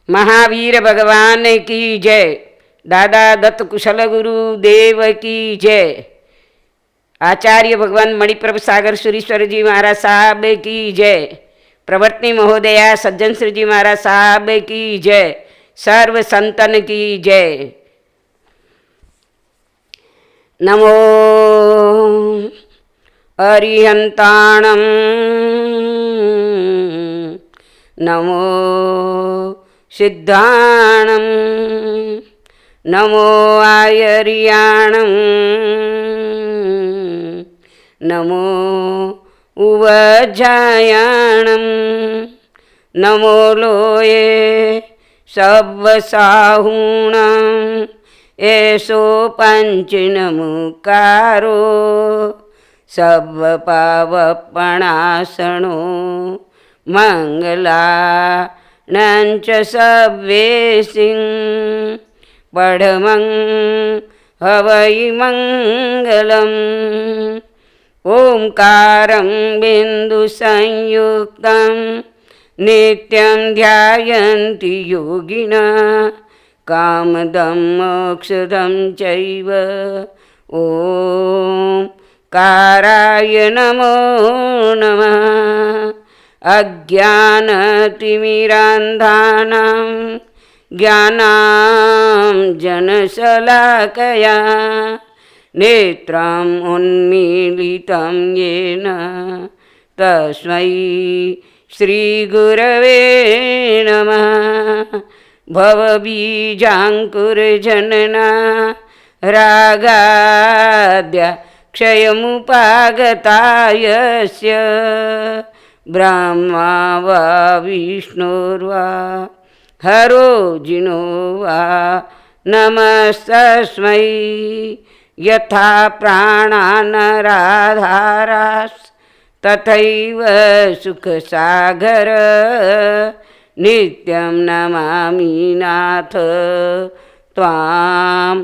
महावीर भगवान की जय। दादा दत्त कुशल गुरु देव की जय। आचार्य भगवान मणिप्रभ सागर सुरीश्वर जी महाराज साहब की जय। प्रवर्तनी महोदया सज्जन श्री जी महाराज साहब की जय। सर्व संतन की जय। नमो अरिहंताणं नमो सिद्धाणं नमो आयर्याणं नमो उवज्जायाणं नमो लोये सव्वसाहूणां एषो पञ्चनमुकारो सव्वपावपणासनो मंगलानंच सव्वेसिं पढमं हवै मंगलम् ओंकारं बिन्दुसंयुक्तं नित्यं ध्यायन्ति योगिनः कामदं मोक्षदं चैव ओंकाराय नमो नमः। अज्ञानतिमिरान्धानां ज्ञानाञ्जनशलाकया नेत्रम् उन्मीलितं येन तस्मै श्रीगुरवे नमः। भवबीजाङ्कुरजनना रागाद्य क्षयमुपागतायस्य ब्रह्मा वा विष्णुर्वा हरो जिनो वा नमस्तस्मै। यथा प्राणानराधारास् तथैव सुखसागर नित्यं नमामि नाथ त्वां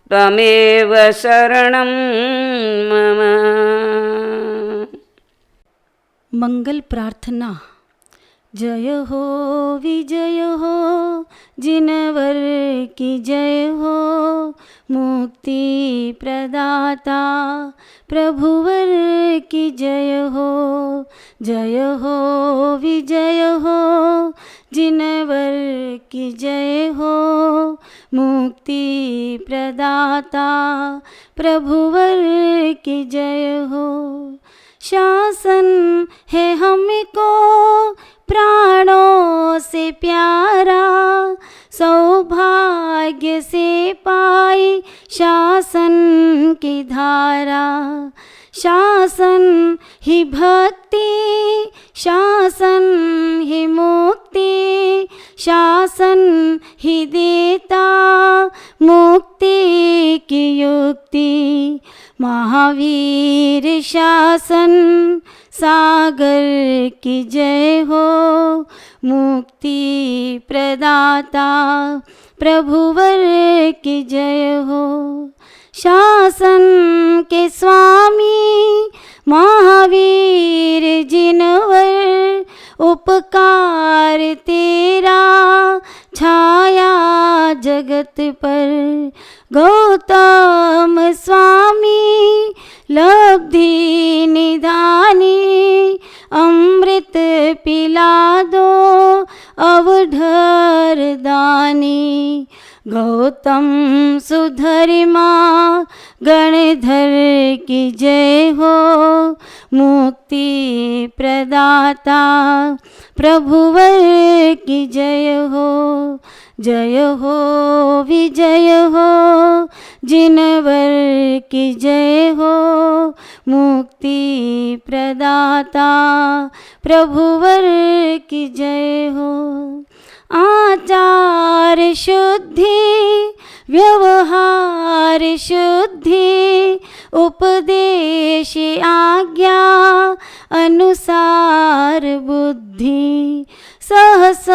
त्वमेव शरणं मम। मंगल प्रार्थना। जय हो विजय हो जिनवर की जय हो, मुक्ति प्रदाता प्रभुवर की जय हो। जय हो विजय हो जिनवर की जय हो, मुक्ति प्रदाता प्रभुवर की जय हो। शासन है हमको प्राणों से प्यारा, सौभाग्य से पाई शासन की धारा। शासन ही भक्ति, शासन ही मुक्ति, शासन ही देता मुक्ति की युक्ति। महावीर शासन सागर की जय हो, मुक्ति प्रदाता प्रभुवर की जय हो। शासन के स्वामी महावीर जिनवर उपकार तेरा छाया जगत पर। गौतम स्वामी लब्धि निधानी, अमृत पिला दो अवधर दानी। गौतम सुधर्मा गणधर की जय हो, मुक्ति प्रदाता प्रभुवर की जय हो। जय हो विजय हो जिनवर की जय हो, मुक्ति प्रदाता प्रभुवर की जय हो। आचार शुद्धि व्यवहार शुद्धि, उपदेश आज्ञा अनुसार बुद्धि। सहस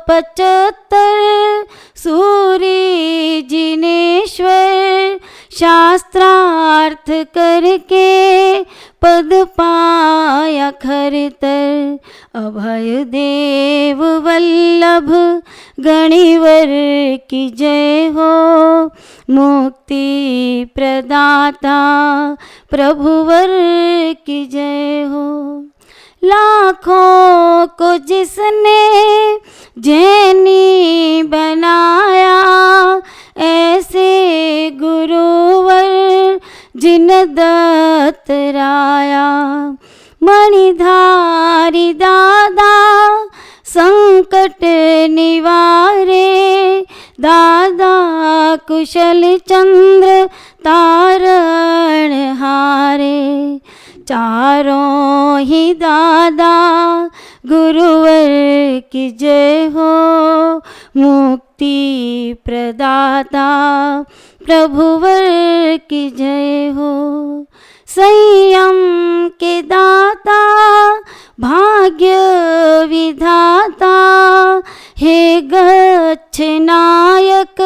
75 सूर्य जिनेश्वर, शास्त्रार्थ करके पद पाया खरतर, अभय देव वल्लभ गणिवर की जय हो, मुक्ति प्रदाता प्रभुवर की जय हो। लाखों को जिसने जैनी बनाया, ऐसे गुरुवर जिन दत्त राया, मणिधारी दादा संकट निवारे, दादा कुशल चंद्र तारण हारे, चारों ही दादा गुरुवर की जय हो, मुक्ति प्रदाता प्रभुवर की जय हो। संयम के दाता भाग्य विधाता, हे गच्छ नायक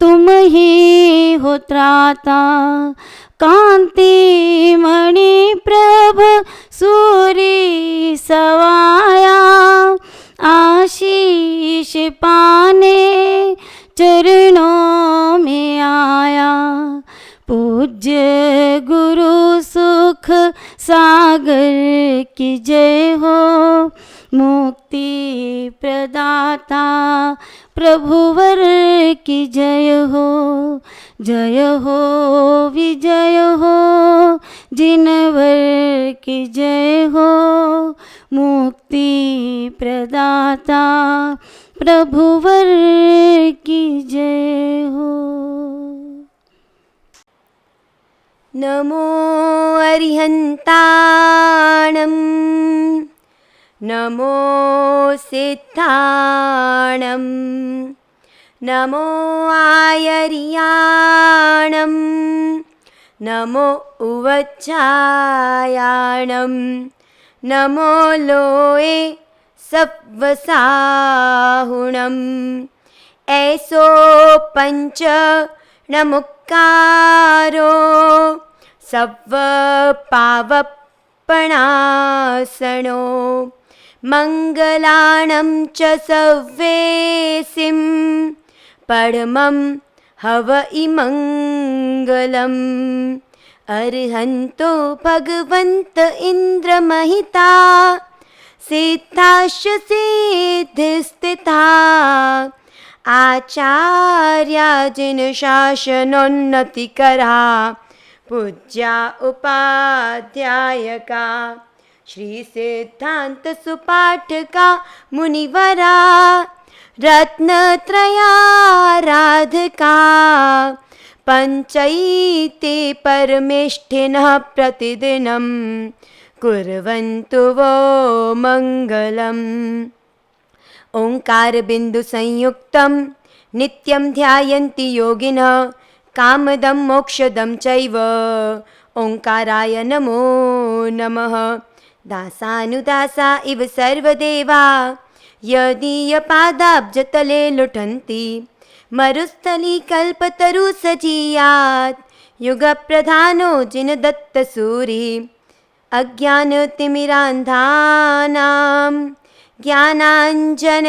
तुम ही हो त्राता, कांति मणि प्रभ सूरी सवाया, आशीष पाने चरणों में आया, पूज्य गुरु सुख सागर की जय हो, मुक्ति प्रदाता प्रभुवर की जय हो। जय हो विजय हो जिनवर की जय हो, मुक्ति प्रदाता प्रभुवर की जय हो। नमो अरिहन्ताणं, नमो सिद्धाणं, नमो आयर्याणं, नमो उवच्चायाणं, नमो लोए सव्वसाहुणं, ऐसो पंच नमुक्कारो सव्व पावपणासनो, मंगलाणं च सव्वेसिं परमं हव इमंगलम्। अर्हन्तो भगवन्त इन्द्रमहिता, सिद्धाश्च सिद्धिस्थिता, आचार्या जिन शासनोन्नतिकरा, पूज्या उपाध्यायका, श्री सिद्धांत सुपाठका मुनिवरा, रत्नत्रयाराधका, पंचैते परमेष्ठिनः प्रतिदिनं कुर्वन्तु वो मंगलम्। ओंकार बिंदु संयुक्तं नित्यं ध्यायन्ति योगिनः, कामदं मोक्षदं चैव, ओंकाराय नमो नमः। दासानुदासा इव सर्वदेवा, यदीयपादाब्जतले लुठन्ति, मरुस्थली कल्पतरु सजीयात्, युगप्रधानो जिन दत्तसूरि, अज्ञानतिमिरान्धानां ज्ञानाञ्जनशलाकया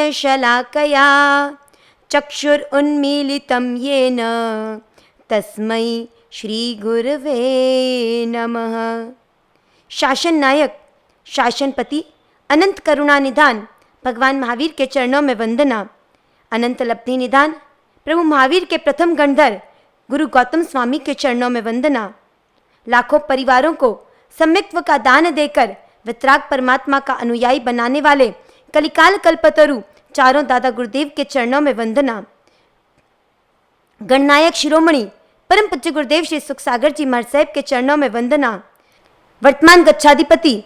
चक्षुरुन्मीलितं येन, तस्मै श्रीगुरवे नमः। शासन नायक, शासनपति, अनंत करुणा निधान भगवान महावीर के चरणों में वंदना। अनंत लब्धि निधान प्रभु महावीर के प्रथम गणधर गुरु गौतम स्वामी के चरणों में वंदना। लाखों परिवारों को सम्यक्त्व का दान देकर वितराग परमात्मा का अनुयायी बनाने वाले कलिकाल कल्पतरु चारों दादा गुरुदेव के चरणों में वंदना। गणनायक शिरोमणि परम पूज्य गुरुदेव श्री सुखसागर जी महाराज साहिब के चरणों में वंदना। वर्तमान गच्छाधिपति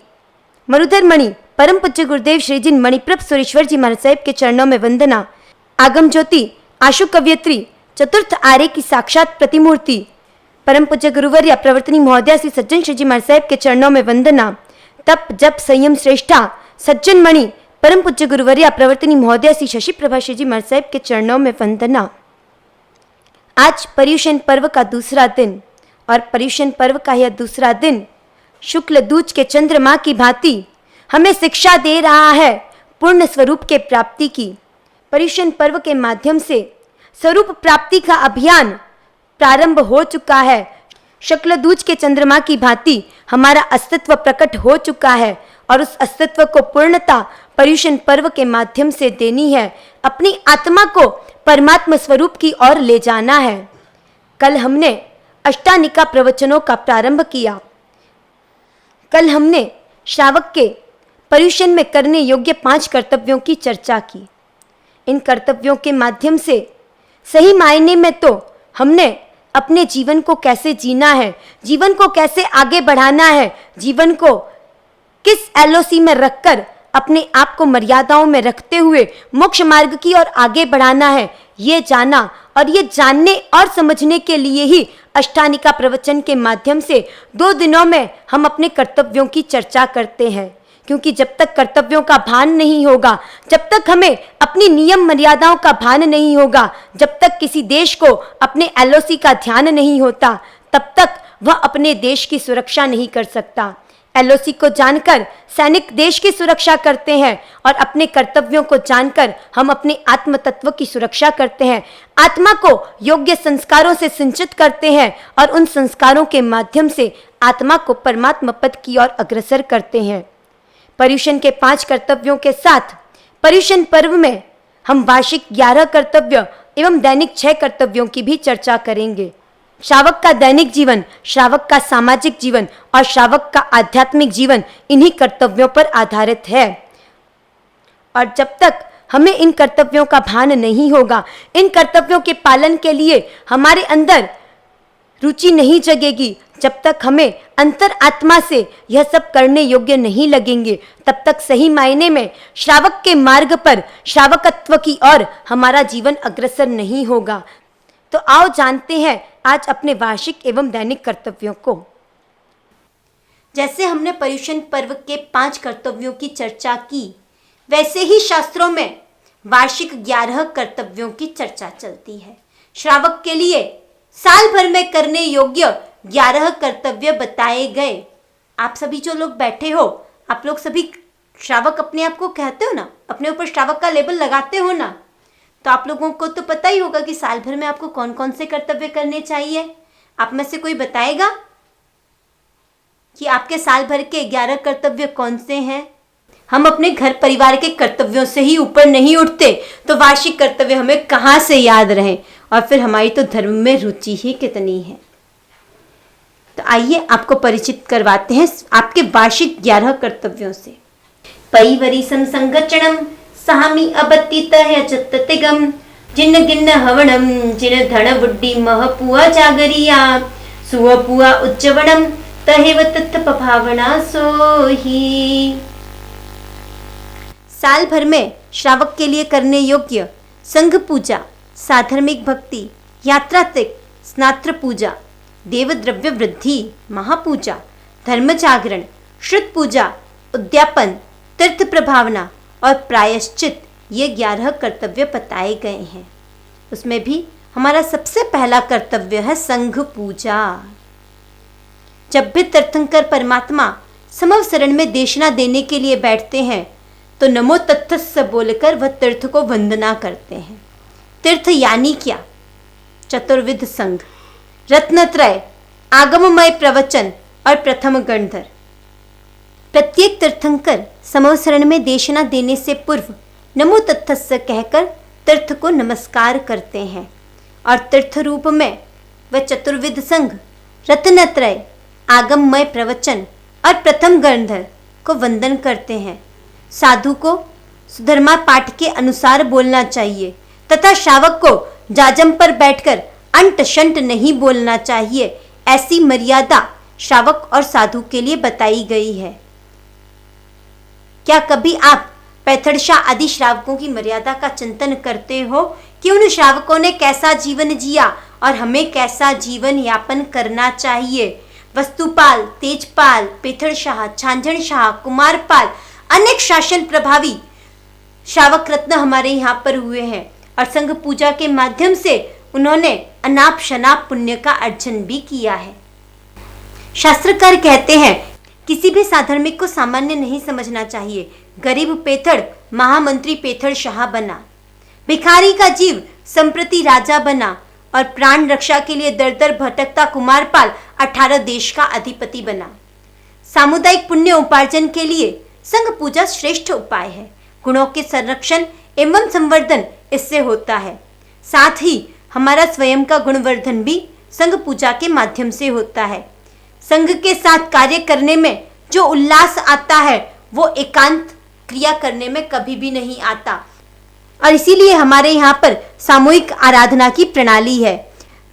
मरुधर मणि परम पूज्य गुरुदेव श्री जिन मणिप्रभ सुरेश्वर जी महाराज साहिब के चरणों में वंदना। आगम ज्योति आशु कवयत्री चतुर्थ आर्य की साक्षात प्रतिमूर्ति परम पूज्य गुरुवर्य प्रवर्तनी महोदया श्री सज्जन श्री जी महाराज साहिब के चरणों में वंदना। तप जप संयम श्रेष्ठा सज्जन मणि परम पूज्य गुरुवर्य प्रवर्तनी महोदया श्री शशि प्रभा श्री जी महाराज साहिब के चरणों में वंदना। आज पर्युषण पर्व का दूसरा दिन और पर्युषण पर्व का यह दूसरा दिन शुक्ल दूज के चंद्रमा की भांति हमें शिक्षा दे रहा है पूर्ण स्वरूप के प्राप्ति की। पर्युषण पर्व के माध्यम से स्वरूप प्राप्ति का अभियान प्रारंभ हो चुका है। शुक्ल दूज के चंद्रमा की भांति हमारा अस्तित्व प्रकट हो चुका है और उस अस्तित्व को पूर्णता पर्युषण पर्व के माध्यम से देनी है। अपनी आत्मा को परमात्मा स्वरूप की ओर ले जाना है। कल हमने अष्टानिका प्रवचनों का प्रारंभ किया। कल हमने श्रावक के पर्युषण में करने योग्य 5 कर्तव्यों की चर्चा की। इन कर्तव्यों के माध्यम से सही मायने में तो हमने अपने जीवन को कैसे जीना है, जीवन को कैसे आगे बढ़ाना है, जीवन को किस एलओसी में रखकर अपने आप को मर्यादाओं में रखते हुए मोक्ष मार्ग की ओर आगे बढ़ाना है, ये जाना। और ये जानने और समझने के लिए ही अष्टानिका प्रवचन के माध्यम से 2 दिनों में हम अपने कर्तव्यों की चर्चा करते हैं। क्योंकि जब तक कर्तव्यों का भान नहीं होगा, जब तक हमें अपनी नियम मर्यादाओं का भान नहीं होगा, जब तक किसी देश को अपने एलओसी का ध्यान नहीं होता, तब तक वह अपने देश की सुरक्षा नहीं कर सकता। एलओसी को जानकर सैनिक देश की सुरक्षा करते हैं और अपने कर्तव्यों को जानकर हम अपने आत्म तत्व की सुरक्षा करते हैं। आत्मा को योग्य संस्कारों से सिंचित करते हैं और उन संस्कारों के माध्यम से आत्मा को परमात्मा पद की ओर अग्रसर करते हैं। पर्युषण के 5 कर्तव्यों के साथ पर्युषण पर्व में हम वार्षिक 11 कर्तव्य एवं दैनिक 6 कर्तव्यों की भी चर्चा करेंगे। श्रावक का दैनिक जीवन, श्रावक का सामाजिक जीवन और श्रावक का आध्यात्मिक जीवन इन्हीं कर्तव्यों पर आधारित है। और जब तक हमें इन कर्तव्यों का भान नहीं होगा, इन कर्तव्यों के पालन के लिए हमारे अंदर रुचि नहीं जगेगी, जब तक हमें अंतर आत्मा से यह सब करने योग्य नहीं लगेंगे, तब तक सही मायने में श्रावक के मार्ग पर श्रावकत्व की ओर हमारा जीवन अग्रसर नहीं होगा। तो आओ जानते हैं आज अपने वार्षिक एवं दैनिक कर्तव्यों को। जैसे हमने पर्युषण पर्व के 5 कर्तव्यों की चर्चा की, वैसे ही शास्त्रों में वार्षिक 11 कर्तव्यों की चर्चा चलती है। श्रावक के लिए साल भर में करने योग्य 11 कर्तव्य बताए गए। आप सभी जो लोग बैठे हो, आप लोग सभी श्रावक अपने आप को कहते हो ना, अपने ऊपर श्रावक का लेबल लगाते हो ना, तो आप लोगों को तो पता ही होगा कि साल भर में आपको कौन कौन से कर्तव्य करने चाहिए। आप में से कोई बताएगा कि आपके साल भर के 11 कर्तव्य कौन से हैं? हम अपने घर परिवार के कर्तव्यों से ही ऊपर नहीं उठते, तो वार्षिक कर्तव्य हमें कहाँ से याद रहे? और फिर हमारी तो धर्म में रुचि ही कितनी है। तो आइए आपको परिचित करवाते हैं आपके वार्षिक 11 कर्तव्यों से। परिवरीसम संगचणम सामी अबत्तितः चत्ततिगम जिन गिन्न हवणम जिन धन बुड्डी महपुआ जागरिया सुवपुआ उच्चवणम तहेव तत्थ भावना सोही। साल भर में श्रावक के लिए करने योग्य संघ पूजा, साधर्मिक भक्ति, यात्रा तक, स्नात्र पूजा, देव द्रव्य वृद्धि, महापूजा, धर्म जागरण, श्रुत पूजा, उद्यापन, तीर्थ प्रभावना और प्रायश्चित, ये 11 कर्तव्य बताए गए हैं। उसमें भी हमारा सबसे पहला कर्तव्य है संघ पूजा। जब भी तीर्थंकर परमात्मा समव शरण में देशना देने के लिए बैठते हैं तो नमो तत्थस्य बोलकर वह तीर्थ को वंदना करते हैं। तीर्थ यानी क्या? चतुर्विध संघ, रत्नत्रय, आगममय प्रवचन और प्रथम गणधर। प्रत्येक तीर्थंकर समव शरण में देशना देने से पूर्व नमो तत्थस्य कहकर तीर्थ को नमस्कार करते हैं और तीर्थ रूप में वह चतुर्विध संघ, रत्नत्रय, आगममय प्रवचन और प्रथम गणधर को वंदन करते हैं। साधु को सुधर्मा पाठ के अनुसार बोलना चाहिए तथा श्रावक को जाजम पर बैठकर अंट शंट नहीं बोलना चाहिए। ऐसी मर्यादा श्रावक और साधु के लिए बताई गई है। क्या कभी आप पैथड़शा आदि श्रावकों की मर्यादा का चिंतन करते हो कि उन श्रावकों ने कैसा जीवन जिया और हमें कैसा जीवन यापन करना चाहिए? वस्तुपाल, तेजपाल, पेथड़शाह, छांझणशाह, कुमारपाल, अनेक शासन प्रभावी श्रावक रत्न हमारे यहाँ पर हुए हैं और संघ पूजा के माध्यम से उन्होंने अनाप शनाप पुण्य का अर्जन भी किया है। शास्त्रकार कहते हैं किसी भी साधर्मिक को सामान्य नहीं समझना चाहिए। गरीब पेथड़ महामंत्री पेथड़ शाह बना, भिखारी का जीव संप्रति राजा बना और प्राण रक्षा के लिए दर दर भटकता कुमारपाल 18 देश का अधिपति बना। सामुदायिक पुण्य उपार्जन के लिए संघ पूजा श्रेष्ठ उपाय है। गुणों के संरक्षण एवं संवर्धन इससे होता है। साथ ही हमारा स्वयं का गुणवर्धन भी संघ पूजा के माध्यम से होता है। संघ के साथ कार्य करने में जो उल्लास आता है वो एकांत क्रिया करने में कभी भी नहीं आता, और इसीलिए हमारे यहाँ पर सामूहिक आराधना की प्रणाली है।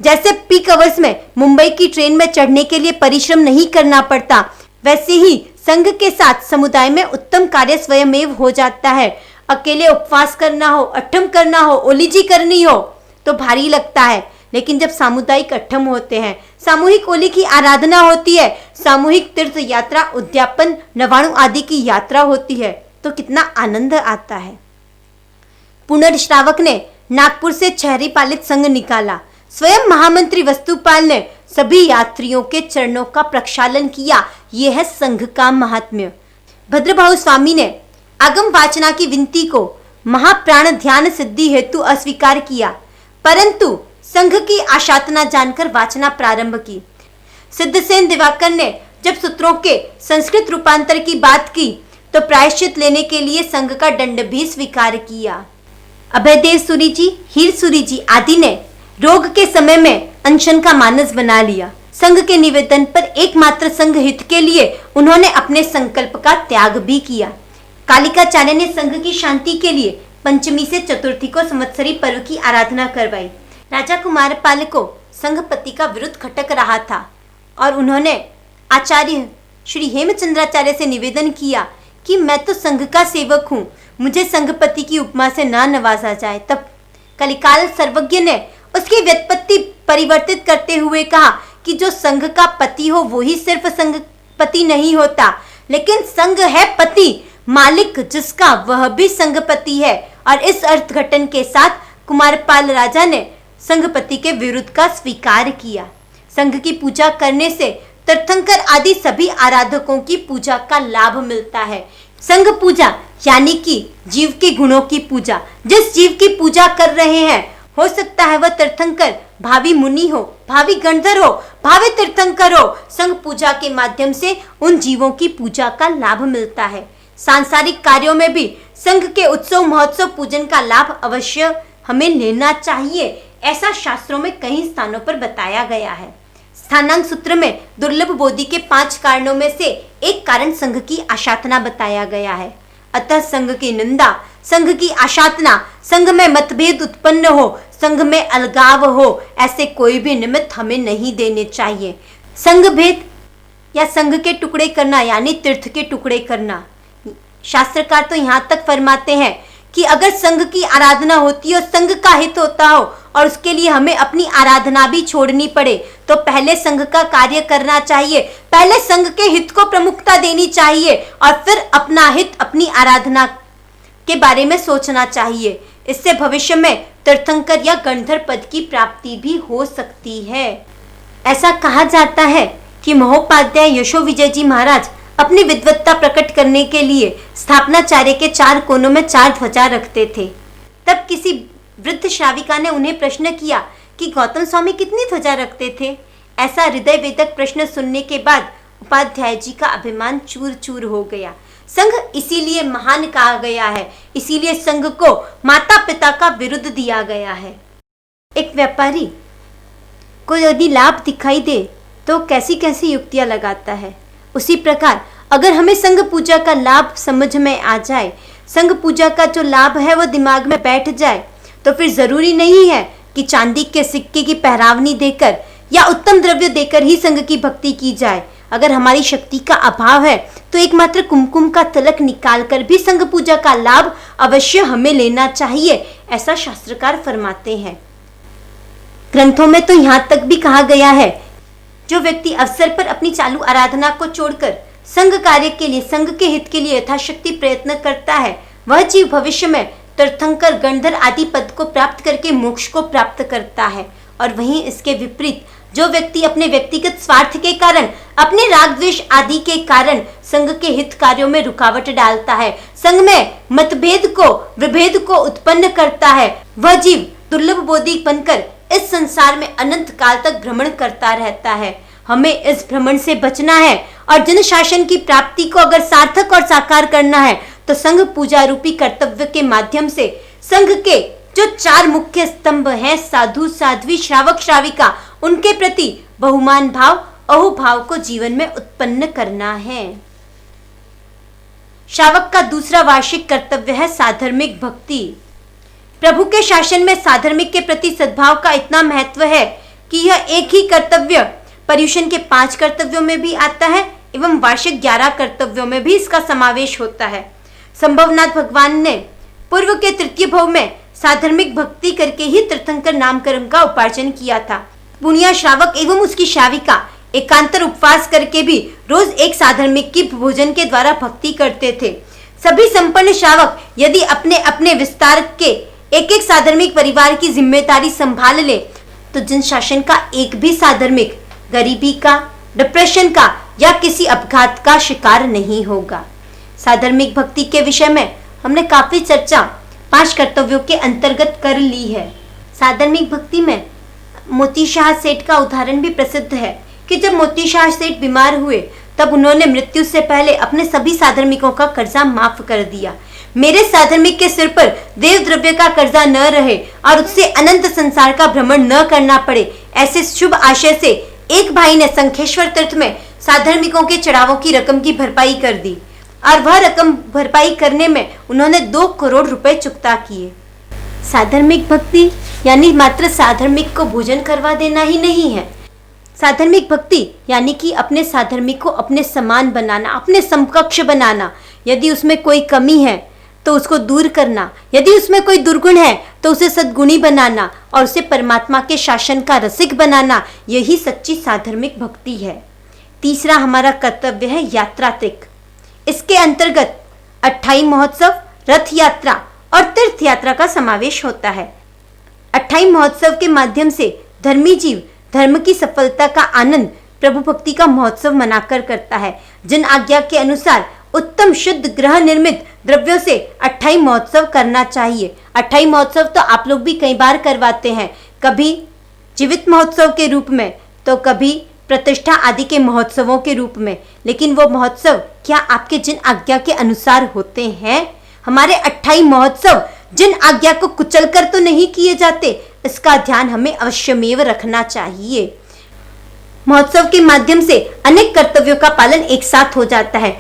जैसे पीक आवर्स में मुंबई की ट्रेन में चढ़ने के लिए परिश्रम नहीं करना पड़ता, वैसे ही संघ के साथ समुदाय में उत्तम कार्य स्वयमेव हो जाता है। अकेले उपवास करना हो, अट्ठम करना हो, ओलीजी करनी हो तो भारी लगता है, लेकिन जब सामुदायिक अट्ठम होते हैं, सामूहिक ओली की आराधना होती है, सामूहिक तीर्थ यात्रा, उद्यापन, नवाणु आदि की यात्रा होती है, तो कितना आनंद आता है। पुनर्श्रावक ने नागपुर से छहरी पालित संघ निकाला। स्वयं महामंत्री वस्तुपाल ने सभी यात्रियों के चरणों का प्रक्षालन किया। यह है संघ का महात्म्य। भद्रभाऊ स्वामी ने आगम वाचना की विनती को महाप्राण ध्यान सिद्धि हेतु अस्वीकार किया, परंतु संघ की आशातना जानकर वाचना प्रारंभ की। सिद्धसेन दिवाकर ने जब सूत्रों के संस्कृत रूपांतर की बात की तो प्रायश्चित लेने के लिए संघ का दंड भी स्वीकार किया। अभयदेव सूरी जी, हीर सूरी जी आदि ने रोग के समय में अनशन का मानस बना लिया। संघ के निवेदन पर एकमात्र संघ हित के लिए उन्होंने अपने संकल्प का त्याग भी किया। कालिकाचार्य ने संघ की शांति के लिए पंचमी से चतुर्थी को संवत्सरी पर्व की आराधना करवाई। राजा कुमारपाल को संघपति का विरुद्ध खटक रहा था और उन्होंने आचार्य श्री हेमचंद्राचार्य से निवेदन किया कि मैं तो संघ का सेवक हूँ, मुझे संघपति की उपमा से ना नवाजा जाए। तब कलिकाल सर्वज्ञ ने उसकी व्युत्पत्ति परिवर्तित करते हुए कहा कि जो संघ का पति हो वो ही सिर्फ संघपति नहीं होता, लेकिन संघ है पति, मालिक जिसका वह भी संघपति है। और इस अर्थघटन के साथ कुमारपाल राजा ने संघपति के विरुद्ध का स्वीकार किया। संघ की पूजा करने से तीर्थंकर आदि सभी आराधकों की पूजा का लाभ मिलता है। संघ पूजा यानी कि जीव के गुणों की पूजा। जिस जीव की पूजा कर रहे हैं, हो सकता है वह तीर्थंकर भावी मुनि हो, भावी गणधर हो, भावी तीर्थंकर हो, संघ पूजा के माध्यम से उन जीवों की पूजा का लाभ मिलता है। सांसारिक कार्यों में भी संघ के उत्सव महोत्सव पूजन का लाभ अवश्य हमें लेना चाहिए, ऐसा शास्त्रों में कई स्थानों पर बताया गया है। स्थानांक सूत्र में दुर्लभ बोधि के 5 कारणों में से एक कारण संघ की आशातना बताया गया है। अतः संघ की निंदा, संघ की आशातना, संघ में मतभेद उत्पन्न हो, संघ में अलगाव हो, ऐसे कोई भी निमित्त हमें नहीं देने चाहिए। संघ भेद या संघ के टुकड़े करना यानी तीर्थ के टुकड़े करना। शास्त्रकार तो यहाँ तक फरमाते हैं कि अगर संघ की आराधना होती है और संघ का हित होता हो और उसके लिए हमें अपनी आराधना भी छोड़नी पड़े तो पहले संघ का कार्य करना चाहिए, पहले संघ के हित को प्रमुखता देनी चाहिए और फिर अपना हित, अपनी आराधना के बारे में सोचना चाहिए। इससे भविष्य में तीर्थंकर या गणधर पद की प्राप्ति भी हो सकती है। ऐसा कहा जाता है कि महोपाध्याय यशो विजय जी महाराज अपनी विद्वत्ता प्रकट करने के लिए स्थापनाचार्य के 4 कोनों में 4 ध्वजा रखते थे। तब किसी वृद्ध श्राविका ने उन्हें प्रश्न किया कि गौतम स्वामी कितनी ध्वजा रखते थे। ऐसा हृदय वेदक प्रश्न सुनने के बाद उपाध्याय जी का अभिमान चूर चूर हो गया। संघ इसीलिए महान कहा गया है, इसीलिए संघ को माता पिता का विरुद्ध दिया गया है। एक व्यापारी को यदि लाभ दिखाई दे तो कैसी कैसी युक्तियां लगाता है, उसी प्रकार अगर हमें संघ पूजा का लाभ समझ में आ जाए, संघ पूजा का जो लाभ है वो दिमाग में बैठ जाए, तो फिर जरूरी नहीं है कि चांदी के सिक्के की पहरावनी देकर या उत्तम द्रव्य देकर ही संघ की भक्ति की जाए। अगर हमारी शक्ति का अभाव है तो एकमात्र कुमकुम का तिलक निकालकर भी संघ पूजा का लाभ अवश्य हमें लेना चाहिए, ऐसा शास्त्रकार फरमाते हैं। ग्रंथों में तो यहाँ तक भी कहा गया है, जो व्यक्ति अवसर पर अपनी चालू आराधना को छोड़कर संघ कार्य के लिए, संघ के हित के लिए यथाशक्ति प्रयत्न करता है, वह जीव भविष्य में तीर्थंकर, गणधर आदि पद को प्राप्त करके मोक्ष को प्राप्त करता है। और वहीं इसके विपरीत जो व्यक्ति अपने व्यक्तिगत स्वार्थ के कारण अपने राग द्वेष आदि के कारण संघ के हित कार्यों में रुकावट डालता है, संघ में मतभेद को विभेद को उत्पन्न करता है। वह जीव दुर्लभ बोधि बनकर इस संसार में अनंत काल तक भ्रमण करता रहता है। हमें इस भ्रमण से बचना है और जन शासन की प्राप्ति को अगर सार्थक और साकार करना है तो संघ पूजा रूपी कर्तव्य के माध्यम से संघ के जो 4 मुख्य स्तंभ हैं, साधु साध्वी श्रावक श्राविका, उनके प्रति बहुमान भाव अहोभाव को जीवन में उत्पन्न करना है। श्रावक का दूसरा वार्षिक कर्तव्य है साधर्मिक भक्ति। प्रभु के शासन में साधर्मिक के प्रति सद्भाव का इतना महत्व है कि यह एक ही कर्तव्य पर्युषण के 5 कर्तव्यों में भी आता है एवं वार्षिक 11 कर्तव्यों में भी इसका समावेश होता है। संभवनाथ भगवान ने पूर्व के तृतीय भव में साधर्मिक भक्ति करके ही तीर्थंकर नामकरण का उपार्जन किया था। पुनिया श्रावक एवं उसकी श्राविका एकांतर उपवास करके भी रोज एक साधर्मिक की भोजन के द्वारा भक्ति करते थे। सभी संपन्न श्रावक यदि अपने अपने विस्तार के एक एक साधर्मिक परिवार की जिम्मेदारी संभाल ले तो जन शासन का एक भी साधर्मिक गरीबी का, डिप्रेशन का या किसी अपघात का शिकार नहीं होगा। साधर्मिक भक्ति के विषय में हमने काफी चर्चा 5 कर्तव्यों के अंतर्गत कर ली है। साधर्मिक भक्ति में मोती शाह सेठ का उदाहरण भी प्रसिद्ध है कि जब मोती शाह सेठ बीमार हुए तब उन्होंने मृत्यु से पहले अपने सभी साधर्मिकों का कर्जा माफ कर दिया। मेरे साधर्मिक के सिर पर देव द्रव्य का कर्जा न रहे और उससे अनंत संसार का भ्रमण न करना पड़े, ऐसे शुभ आशय से एक भाई ने शंखेश्वर तीर्थ में साधर्मिकों के चढ़ावों की रकम की भरपाई कर दी और वह रकम भरपाई करने में उन्होंने 2 करोड़ रुपए चुकता किए। साधर्मिक भक्ति यानी मात्र साधर्मिक को भोजन करवा देना ही नहीं है। साधर्मिक भक्ति यानी कि अपने साधर्मिक को अपने समान बनाना, अपने समकक्ष बनाना। यदि उसमें कोई कमी है तो उसको दूर करना, यदि उसमें कोई दुर्गुण है तो उसे सद्गुणी बनाना और उसे परमात्मा के शासन का रसिक बनाना, यही सच्ची साधर्मिक भक्ति है। तीसरा हमारा कर्तव्य है यात्रात्रिक। इसके अंतर्गत अट्ठाई महोत्सव, रथ यात्रा और तीर्थ यात्रा का समावेश होता है। अट्ठाई महोत्सव के माध्यम से धर्मी जीव धर्म की सफलता का आनंद प्रभु भक्ति का महोत्सव मनाकर करता है। जिन आज्ञा के अनुसार उत्तम शुद्ध ग्रह निर्मित द्रव्यों से अट्ठाई महोत्सव करना चाहिए। अट्ठाई महोत्सव तो आप लोग भी कई बार करवाते हैं, कभी जीवित महोत्सव के रूप में तो कभी प्रतिष्ठा आदि के महोत्सवों के रूप में। लेकिन वो महोत्सव क्या आपके जिन आज्ञा के अनुसार होते हैं? हमारे अट्ठाई महोत्सव जिन आज्ञा को कुचल कर तो नहीं किए जाते, इसका ध्यान हमें अवश्यमेव रखना चाहिए। महोत्सव के माध्यम से अनेक कर्तव्यों का पालन एक साथ हो जाता है।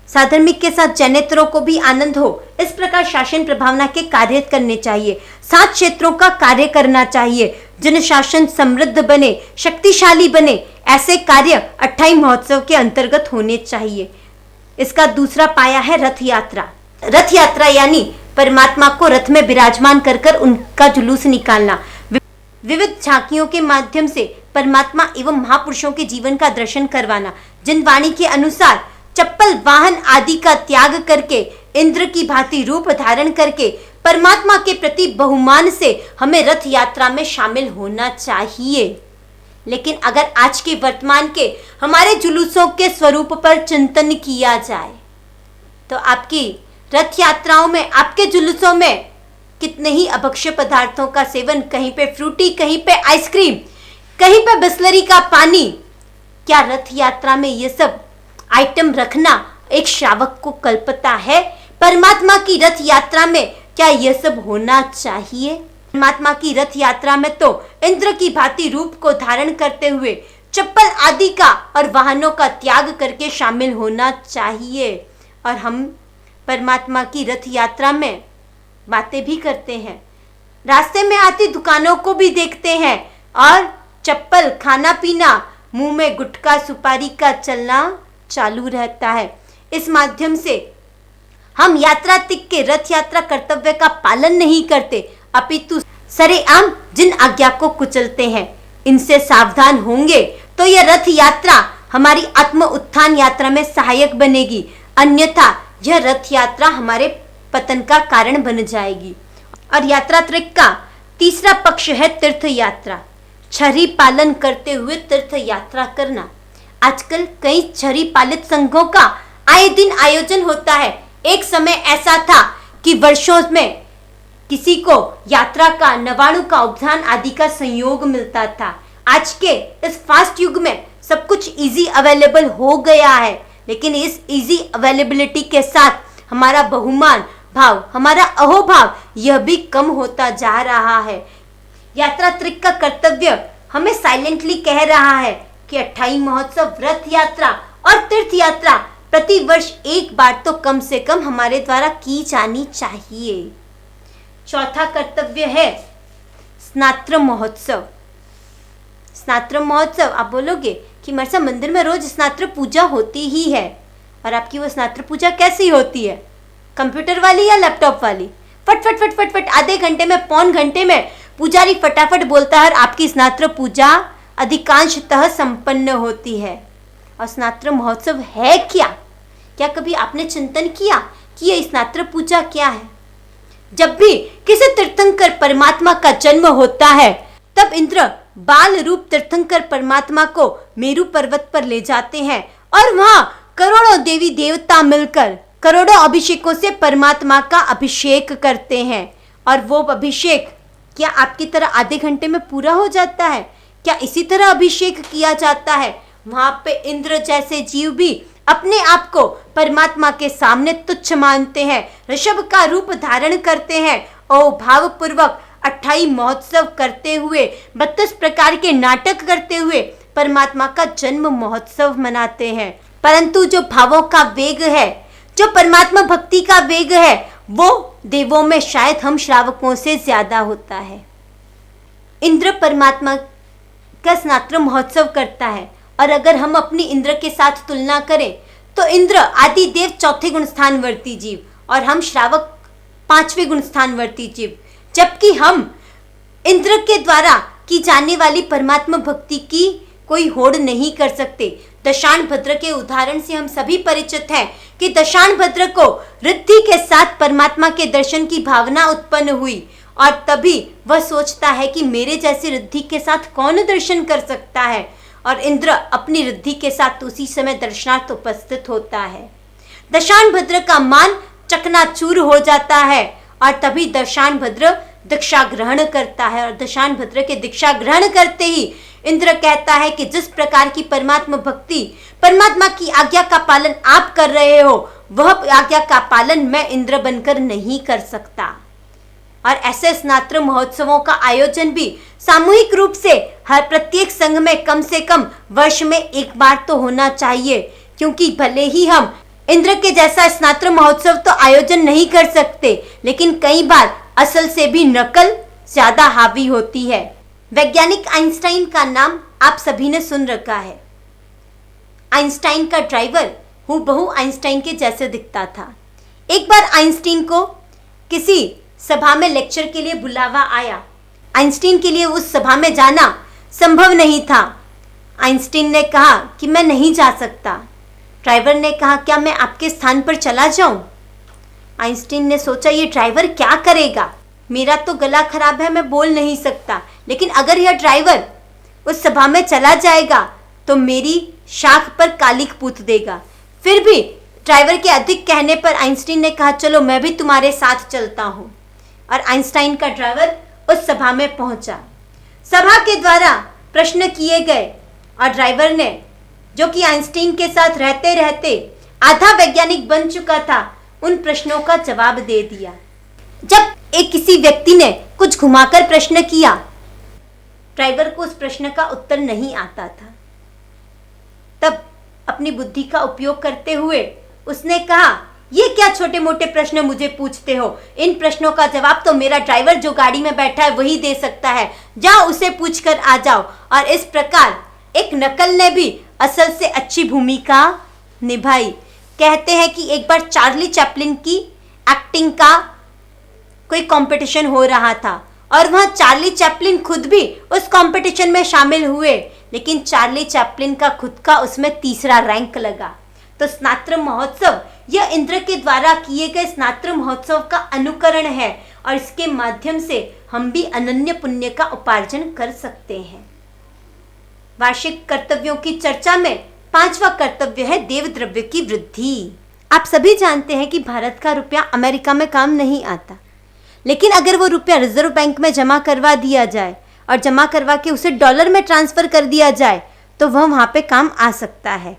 साधर्मिक के साथ जैनेतरों को भी आनंद हो, इस प्रकार शासन प्रभावना के कार्य करने चाहिए। 7 क्षेत्रों का कार्य करना चाहिए। जन शासन समृद्ध बने, शक्तिशाली बने, ऐसे कार्य अट्ठाई महोत्सव के अंतर्गत होने चाहिए। इसका दूसरा पाया है रथ यात्रा। रथ यात्रा यानी परमात्मा को रथ में विराजमान कर उनका जुलूस निकालना। विविध झांकियों के माध्यम से परमात्मा एवं महापुरुषों के जीवन का दर्शन करवाना। जिन वाणी के अनुसार चप्पल वाहन आदि का त्याग करके इंद्र की भांति रूप धारण करके परमात्मा के प्रति बहुमान से हमें रथ यात्रा में शामिल होना चाहिए। लेकिन अगर आज के वर्तमान के हमारे जुलूसों के स्वरूप पर चिंतन किया जाए तो आपकी रथ यात्राओं में, आपके जुलूसों में कितने ही अभक्ष्य पदार्थों का सेवन, कहीं पे फ्रूटी, कहीं पे आइसक्रीम, कहीं पे बिस्लरी का पानी। क्या रथ यात्रा में ये सब आइटम रखना एक श्रावक को कल्पता है? परमात्मा की रथ यात्रा में क्या यह सब होना चाहिए? परमात्मा की रथ यात्रा में तो इंद्र की भांति रूप को धारण करते हुए चप्पल आदि का और वाहनों का त्याग करके शामिल होना चाहिए। और हम परमात्मा की रथ यात्रा में बातें भी करते हैं, रास्ते में आती दुकानों को भी देखते हैं और चप्पल, खाना पीना, मुंह में गुटखा सुपारी का चलना चालू रहता है। इस माध्यम से हम यात्रात्रिक के रथ यात्रा कर्तव्य का पालन नहीं करते, अपितु सरेआम जिन आज्ञा को कुचलते हैं। इनसे सावधान होंगे तो यह रथ यात्रा हमारी आत्म उत्थान यात्रा में सहायक बनेगी, अन्यथा यह रथ यात्रा हमारे पतन का कारण बन जाएगी। और यात्रात्रिक का तीसरा पक्ष है तीर्थ यात्रा। छरी पालन करते हुए तीर्थ यात्रा करना। आजकल कई छड़ी पालित संघों का आए दिन आयोजन होता है। एक समय ऐसा था कि वर्षों में किसी को यात्रा का, नवाणु का, उपधान आदि का संयोग मिलता था। आज के इस फास्ट युग में सब कुछ इजी अवेलेबल हो गया है, लेकिन इस इजी अवेलेबिलिटी के साथ हमारा बहुमान भाव, हमारा अहोभाव यह भी कम होता जा रहा है। यात्रा त्रिक का कर्तव्य हमें साइलेंटली कह रहा है कि अट्ठाई महोत्सव, रथ यात्रा और तीर्थ यात्रा प्रति वर्ष एक बार तो कम से कम हमारे द्वारा की जानी चाहिए। चौथा कर्तव्य है स्नात्र महोत्सव। स्नात्र महोत्सव, आप बोलोगे कि मरसा मंदिर में रोज स्नात्र पूजा होती ही है, और आपकी वो स्नात्र पूजा कैसी होती है? कंप्यूटर वाली या लैपटॉप वाली? फट फट फट फट फट आधे घंटे में, पौन घंटे में पुजारी फटाफट बोलता है, आपकी स्नात्र पूजा अधिकांशतः संपन्न होती है। और स्नात्र महोत्सव है क्या? क्या कभी आपने चिंतन किया कि यह स्नात्र पूजा क्या है? जब भी किसी तीर्थंकर परमात्मा का जन्म होता है, तब इंद्र बाल रूप तीर्थंकर परमात्मा को मेरु पर्वत पर ले जाते हैं और वहां करोड़ों देवी देवता मिलकर करोड़ों अभिषेकों से परमात्मा का अभिषेक करते हैं। और वो अभिषेक क्या आपकी तरह आधे घंटे में पूरा हो जाता है? क्या इसी तरह अभिषेक किया जाता है? वहां पे इंद्र जैसे जीव भी अपने आप को परमात्मा के सामने तुच्छ मानते हैं, ऋषभ का रूप धारण करते हैं और भावपूर्वक 28 महोत्सव करते हुए, 32 प्रकार के नाटक करते हुए परमात्मा का जन्म महोत्सव मनाते हैं। परंतु जो भावों का वेग है, जो परमात्मा भक्ति का वेग है, वो देवों में शायद हम श्रावकों से ज्यादा होता है। इंद्र परमात्मा का स्नात्र महोत्सव करता है, और अगर हम अपनी इंद्र के साथ तुलना करें तो इंद्र आदि देव चौथे गुण स्थान वर्ती जीव और हम श्रावक 5वें गुण स्थान वर्ती जीव, जबकि हम इंद्र के द्वारा की जाने वाली परमात्मा भक्ति की कोई होड़ नहीं कर सकते। दशान भद्र के उदाहरण से हम सभी परिचित हैं कि दशान भद्र को रिद्धि के साथ परमात्मा के दर्शन की भावना उत्पन्न हुई, और तभी वह सोचता है कि मेरे जैसे रिद्धि के साथ कौन दर्शन कर सकता है, और इंद्र अपनी रिद्धि के साथ उसी समय दर्शनार्थ उपस्थित होता है। दशान भद्र का मान चकनाचूर हो जाता है, और तभी दशान भद्र दीक्षा ग्रहण करता है, और दशान भद्र के दीक्षा ग्रहण करते ही इंद्र कहता है कि जिस प्रकार की परमात्मा भक्ति, परमात्मा की आज्ञा का पालन आप कर रहे हो, वह आज्ञा का पालन मैं इंद्र बनकर नहीं कर सकता। और ऐसे स्नात्र महोत्सवों का आयोजन भी सामूहिक रूप से हर प्रत्येक संघ में कम से कम वर्ष में एक बार तो होना चाहिए, क्योंकि भले ही हम इंद्र के जैसा स्नात्र महोत्सव तो आयोजन नहीं कर सकते, लेकिन कई बार असल से भी नकल ज्यादा हावी होती है। वैज्ञानिक आइंस्टाइन का नाम आप सभी ने सुन रखा है। आइंस्टाइन का ड्राइवर हूबहू आइंस्टाइन के जैसे दिखता था। एक बार आइंस्टाइन को किसी सभा में लेक्चर के लिए बुलावा आया। आइंस्टाइन के लिए उस सभा में जाना संभव नहीं था। आइंस्टाइन ने कहा कि मैं नहीं जा सकता। ड्राइवर ने कहा, क्या मैं आपके स्थान पर चला जाऊं? आइंस्टाइन ने सोचा, ये ड्राइवर क्या करेगा, मेरा तो गला खराब है, मैं बोल नहीं सकता, लेकिन अगर यह ड्राइवर उस सभा में चला जाएगा तो मेरी शाख पर कालिक पूत देगा। फिर भी ड्राइवर के अधिक कहने पर आइंस्टाइन ने कहा, चलो मैं भी तुम्हारे साथ चलता हूँ। और आइंस्टाइन का ड्राइवर उस सभा में पहुंचा। सभा के द्वारा प्रश्न किए गए और ड्राइवर ने, जो कि आइंस्टाइन के साथ रहते रहते आधा वैज्ञानिक बन चुका था, उन प्रश्नों का जवाब दे दिया। जब एक किसी व्यक्ति ने कुछ घुमाकर प्रश्न किया, ड्राइवर को उस प्रश्न का उत्तर नहीं आता था। तब अपनी बुद्धि का उपयोग करते हुए उसने कहा, ये क्या छोटे मोटे प्रश्न मुझे पूछते हो, इन प्रश्नों का जवाब तो मेरा ड्राइवर जो गाड़ी में बैठा है वही दे सकता है, जाओ उसे पूछकर आ जाओ। और इस प्रकार एक नकल ने भी असल से अच्छी भूमिका निभाई। कहते हैं कि एक बार चार्ली चैपलिन की एक्टिंग का कोई कंपटीशन हो रहा था और वहाँ चार्ली चैपलिन खुद भी उस कंपटीशन में शामिल हुए, लेकिन चार्ली चैपलिन का खुद का उसमें तीसरा रैंक लगा। तो स्नात्र महोत्सव यह इंद्र के द्वारा किए गए स्नात्र महोत्सव का अनुकरण है और इसके माध्यम से हम भी अनन्य पुण्य का उपार्जन कर सकते हैं। वार्षिक कर्तव्यों की चर्चा में पांचवा कर्तव्य है देव द्रव्य की वृद्धि। आप सभी जानते हैं कि भारत का रुपया अमेरिका में काम नहीं आता, लेकिन अगर वो रुपया रिजर्व बैंक में जमा करवा दिया जाए और जमा करवा के उसे डॉलर में ट्रांसफर कर दिया जाए तो वह वहाँ पे काम आ सकता है।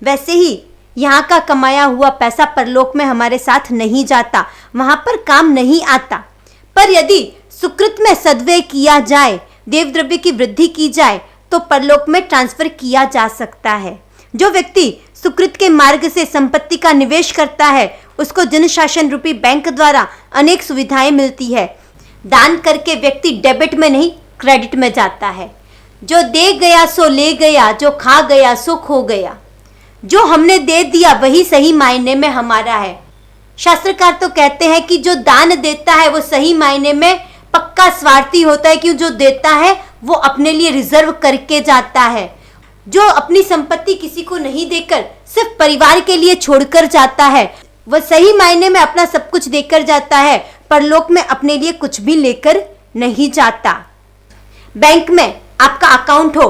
वैसे ही यहाँ का कमाया हुआ पैसा परलोक में हमारे साथ नहीं जाता, वहाँ पर काम नहीं आता। पर यदि सुकृत में सद्व्यय किया जाए, देव द्रव्य की वृद्धि की जाए तो परलोक में ट्रांसफर किया जा सकता है। जो व्यक्ति सुकृत के मार्ग से संपत्ति का निवेश करता है उसको जनशासन रूपी बैंक द्वारा अनेक सुविधाएं मिलती है। दान करके व्यक्ति डेबिट में नहीं क्रेडिट में जाता है। जो दे गया सो ले गया, जो खा गया सो खो गया। जो हमने दे दिया वही सही मायने में हमारा है। शास्त्रकार तो कहते हैं कि जो दान देता है वो सही मायने में पक्का स्वार्थी होता है, क्यों जो देता है वो अपने लिए रिजर्व करके जाता है। जो अपनी संपत्ति किसी को नहीं देकर सिर्फ परिवार के लिए छोड़कर जाता है वह सही मायने में अपना सब कुछ देकर जाता है, परलोक में अपने लिए कुछ भी लेकर नहीं जाता। बैंक में आपका अकाउंट हो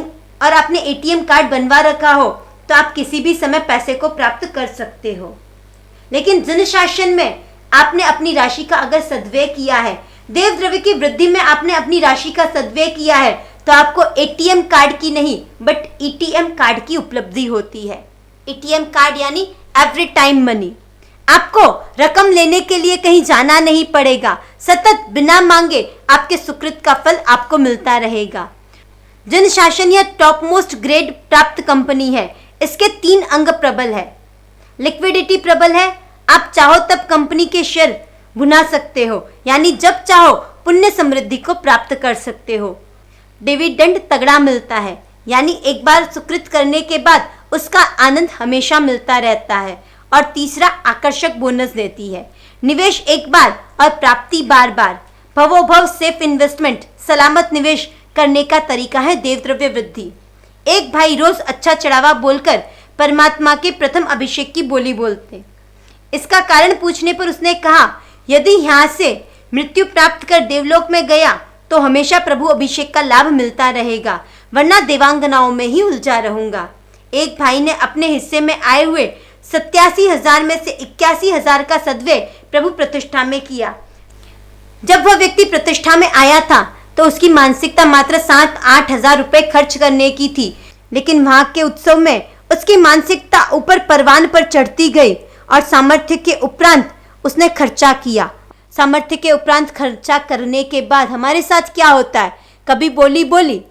और आपने एटीएम कार्ड बनवा रखा हो तो आप किसी भी समय पैसे को प्राप्त कर सकते हो, लेकिन जनशासन में आपने अपनी राशि का अगर सद्व्यय किया है, देव द्रव्य की वृद्धि में आपने अपनी राशि का सद्व्यय किया है तो आपको एटीएम कार्ड की नहीं बट ईटीएम कार्ड की उपलब्धि होती है। एटीएम कार्ड यानी एवरी टाइम मनी। आपको रकम लेने के लिए कहीं जाना नहीं पड़ेगा, सतत बिना मांगे आपके सुकृत का फल आपको मिलता रहेगा। जनशासन यह टॉप मोस्ट ग्रेड प्राप्त कंपनी है। इसके 3 अंग प्रबल है। लिक्विडिटी प्रबल है, आप चाहो तब कंपनी के शेयर भुना सकते हो, यानी जब चाहो पुण्य समृद्धि को प्राप्त कर सकते हो। डिविडेंड तगड़ा मिलता है, यानी एक बार सुकृत करने के बाद उसका आनंद हमेशा मिलता रहता है। और तीसरा आकर्षक बोनस देती है। निवेश एक बार और प्राप्ति बार बार। भवोभव सेफ इन्वेस्टमेंट, सलामत निवेश करने का तरीका है देव द्रव्य वृद्धि। एक भाई रोज अच्छा चढ़ावा बोलकर परमात्मा के प्रथम अभिषेक की बोली बोलते। इसका कारण पूछने पर उसने कहा, यदि यहाँ से मृत्यु प्राप्त कर देवलोक में गया तो हमेशा प्रभु अभिषेक का लाभ मिलता रहेगा, वरना देवांगनाओं में ही उलझा रहूंगा। एक भाई ने अपने हिस्से में आए हुए 87,000 में से 81,000 का सद्व्यय प्रभु प्रतिष्ठा में किया। जब वह व्यक्ति प्रतिष्ठा में आया था तो उसकी मानसिकता मात्र 7-8 हजार रुपए खर्च करने की थी, लेकिन वहां के उत्सव में उसकी मानसिकता ऊपर परवान पर चढ़ती गई और सामर्थ्य के उपरांत उसने खर्चा किया। सामर्थ्य के उपरांत खर्चा करने के बाद हमारे साथ क्या होता है, कभी बोली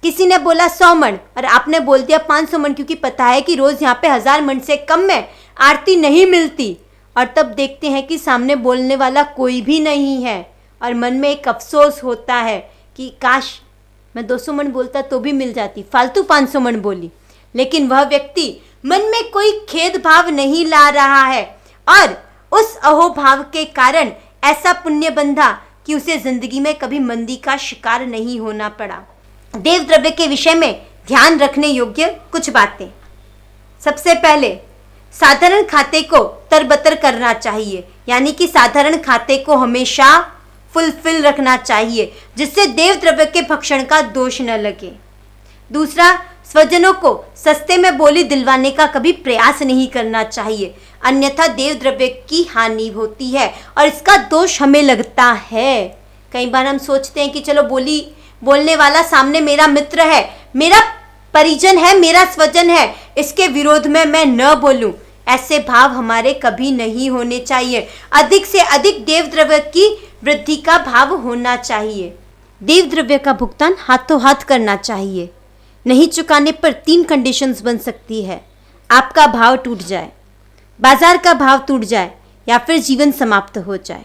किसी ने बोला 100 मन और आपने बोल दिया 500 मन, क्योंकि पता है कि रोज यहाँ पे 1000 मन से कम में आरती नहीं मिलती। और तब देखते हैं कि सामने बोलने वाला कोई भी नहीं है और मन में एक अफसोस होता है कि काश मैं 200 मन बोलता तो भी मिल जाती, फालतू 500 मन बोली। लेकिन वह व्यक्ति मन में कोई खेद भाव नहीं ला रहा है और उस अहोभाव के कारण ऐसा पुण्य बंधा कि उसे जिंदगी में कभी मंदी का शिकार नहीं होना पड़ा। देव द्रव्य के विषय में ध्यान रखने योग्य कुछ बातें। सबसे पहले साधारण खाते को तरबतर करना चाहिए, यानी कि साधारण खाते को हमेशा फुलफिल रखना चाहिए जिससे देव द्रव्य के भक्षण का दोष न लगे। दूसरा, स्वजनों को सस्ते में बोली दिलवाने का कभी प्रयास नहीं करना चाहिए, अन्यथा देव द्रव्य की हानि होती है और इसका दोष हमें लगता है। कई बार हम सोचते हैं कि चलो बोलने वाला सामने मेरा मित्र है, मेरा परिजन है, मेरा स्वजन है, इसके विरोध में मैं न बोलूं। ऐसे भाव हमारे कभी नहीं होने चाहिए। अधिक से अधिक देव द्रव्य की वृद्धि का भाव होना चाहिए। देव द्रव्य का भुगतान हाथों हाथ करना चाहिए। नहीं चुकाने पर 3 कंडीशंस बन सकती है। आपका भाव टूट जाए, बाजार का भाव टूट जाए या फिर जीवन समाप्त हो जाए।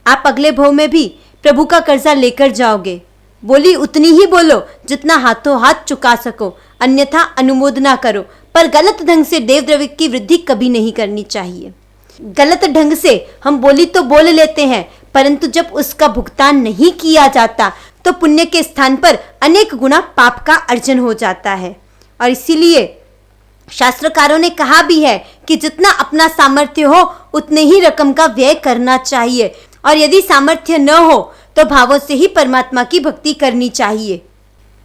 आप अगले भव में भी प्रभु का कर्जा लेकर जाओगे। बोली उतनी ही बोलो जितना हाथों हाथ चुका सको, अन्यथा अनुमोदना करो, पर गलत ढंग से देव द्रव्य की वृद्धि कभी नहीं करनी चाहिए। गलत ढंग से हम बोली तो बोल लेते हैं, परंतु जब उसका भुगतान नहीं किया जाता तो पुण्य के स्थान पर अनेक गुना पाप का अर्जन हो जाता है। और इसीलिए शास्त्रकारों ने कहा भी है कि जितना अपना सामर्थ्य हो उतने ही रकम का व्यय करना चाहिए, और यदि सामर्थ्य न हो तो भावों से ही परमात्मा की भक्ति करनी चाहिए।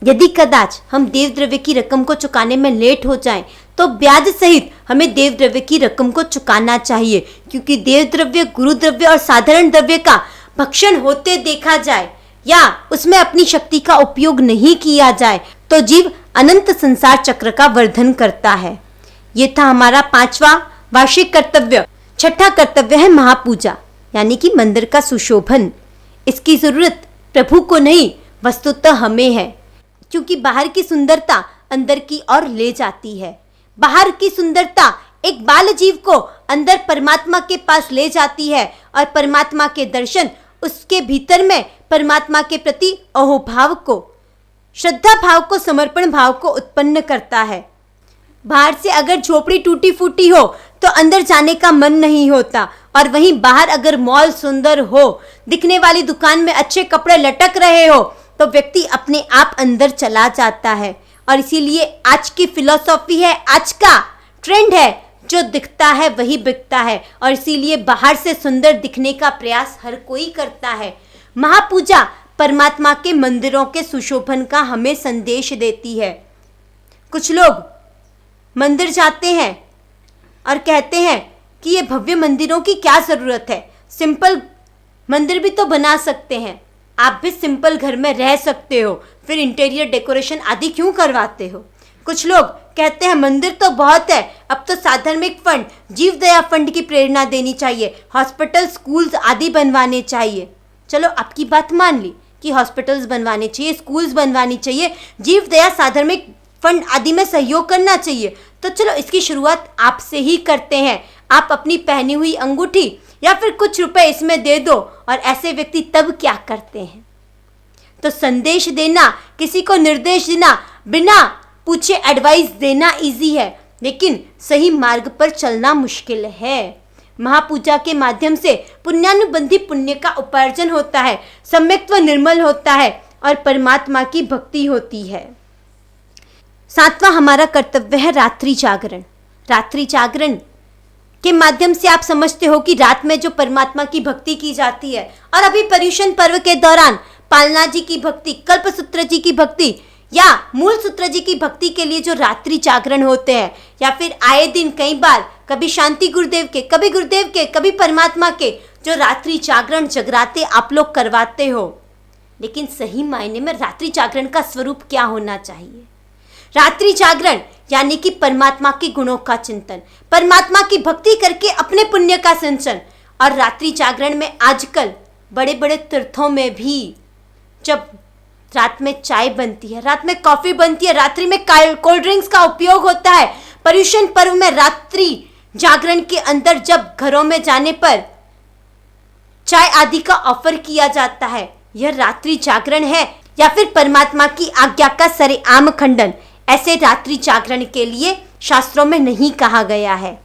यदि कदाच हम देव द्रव्य की रकम को चुकाने में लेट हो जाएं, तो ब्याज सहित हमें देव द्रव्य की रकम को चुकाना चाहिए, क्योंकि देव द्रव्य, गुरु द्रव्य और साधारण द्रव्य का भक्षण होते देखा जाए या उसमें अपनी शक्ति का उपयोग नहीं किया जाए तो जीव अनंत संसार चक्र का वर्धन करता है। ये था हमारा 5वां वार्षिक कर्तव्य। छठा कर्तव्य है महापूजा, यानी कि मंदिर का सुशोभन। इसकी जरूरत प्रभु को नहीं, वस्तुतः हमें है, क्योंकि बाहर की सुंदरता अंदर की ओर ले जाती है। बाहर की सुंदरता एक बाल जीव को अंदर परमात्मा के पास ले जाती है और परमात्मा के दर्शन उसके भीतर में परमात्मा के प्रति अहोभाव को, श्रद्धा भाव को, समर्पण भाव को उत्पन्न करता है। बाहर से अगर झोपड़ी टूटी फूटी हो तो अंदर जाने का मन नहीं होता, और वहीं बाहर अगर मॉल सुंदर हो, दिखने वाली दुकान में अच्छे कपड़े लटक रहे हो, तो व्यक्ति अपने आप अंदर चला जाता है। और इसीलिए आज की फिलॉसफी है, आज का ट्रेंड है, जो दिखता है वही बिकता है, और इसीलिए बाहर से सुंदर दिखने का प्रयास हर कोई करता है। महापूजा परमात्मा के मंदिरों के सुशोभन का हमें संदेश देती है। कुछ लोग मंदिर जाते हैं और कहते हैं कि ये भव्य मंदिरों की क्या ज़रूरत है, सिंपल मंदिर भी तो बना सकते हैं, आप भी सिंपल घर में रह सकते हो, फिर इंटीरियर डेकोरेशन आदि क्यों करवाते हो। कुछ लोग कहते हैं मंदिर तो बहुत है, अब तो साधर्मिक फंड, जीव दया फंड की प्रेरणा देनी चाहिए, हॉस्पिटल, स्कूल्स आदि बनवाने चाहिए। चलो आपकी बात मान ली कि हॉस्पिटल्स बनवाने चाहिए, स्कूल्स बनवानी चाहिए, जीव दया साधर्मिक फंड आदि में सहयोग करना चाहिए, तो चलो इसकी शुरुआत आपसे ही करते हैं। आप अपनी पहनी हुई अंगूठी या फिर कुछ रुपए इसमें दे दो, और ऐसे व्यक्ति तब क्या करते हैं। तो संदेश देना, किसी को निर्देश देना, बिना पूछे एडवाइस देना इजी है, लेकिन सही मार्ग पर चलना मुश्किल है। महापूजा के माध्यम से पुण्यानुबंधी पुण्य का उपार्जन होता है, सम्यक्त्व निर्मल होता है और परमात्मा की भक्ति होती है। 7वां हमारा कर्तव्य है रात्रि जागरण। रात्रि जागरण के माध्यम से आप समझते हो कि रात में जो परमात्मा की भक्ति की जाती है, और अभी पर्युषण पर्व के दौरान पालना जी की भक्ति, कल्पसूत्र जी की भक्ति या मूल सूत्र जी की भक्ति के लिए जो रात्रि जागरण होते हैं, या फिर आए दिन कई बार कभी शांति गुरुदेव के, कभी गुरुदेव के, कभी परमात्मा के जो रात्रि जागरण जगराते आप लोग करवाते हो, लेकिन सही मायने में रात्रि जागरण का स्वरूप क्या होना चाहिए। रात्रि जागरण यानी कि परमात्मा के गुणों का चिंतन, परमात्मा की भक्ति करके अपने पुण्य का सिंचन। और रात्रि जागरण में आजकल बड़े बड़े तीर्थों में भी जब रात में चाय बनती है, रात में कॉफी बनती है, रात्रि में कोल्ड ड्रिंक्स का उपयोग होता है, पर्युषण पर्व में रात्रि जागरण के अंदर जब घरों में जाने पर चाय आदि का ऑफर किया जाता है, यह रात्रि जागरण है या फिर परमात्मा की आज्ञा का सरेआम खंडन। ऐसे रात्रि जागरण के लिए शास्त्रों में नहीं कहा गया है।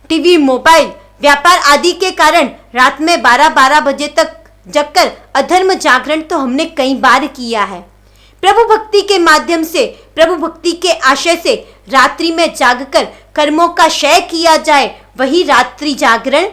टीवी, मोबाइल, व्यापार आदि के कारण रात में 12-12 बजे तक जगकर अधर्म जागरण तो हमने कई बार किया है। प्रभु भक्ति के माध्यम से, प्रभु भक्ति के आशय से रात्रि में जागकर कर्मों का क्षय किया जाए, वही रात्रि जागरण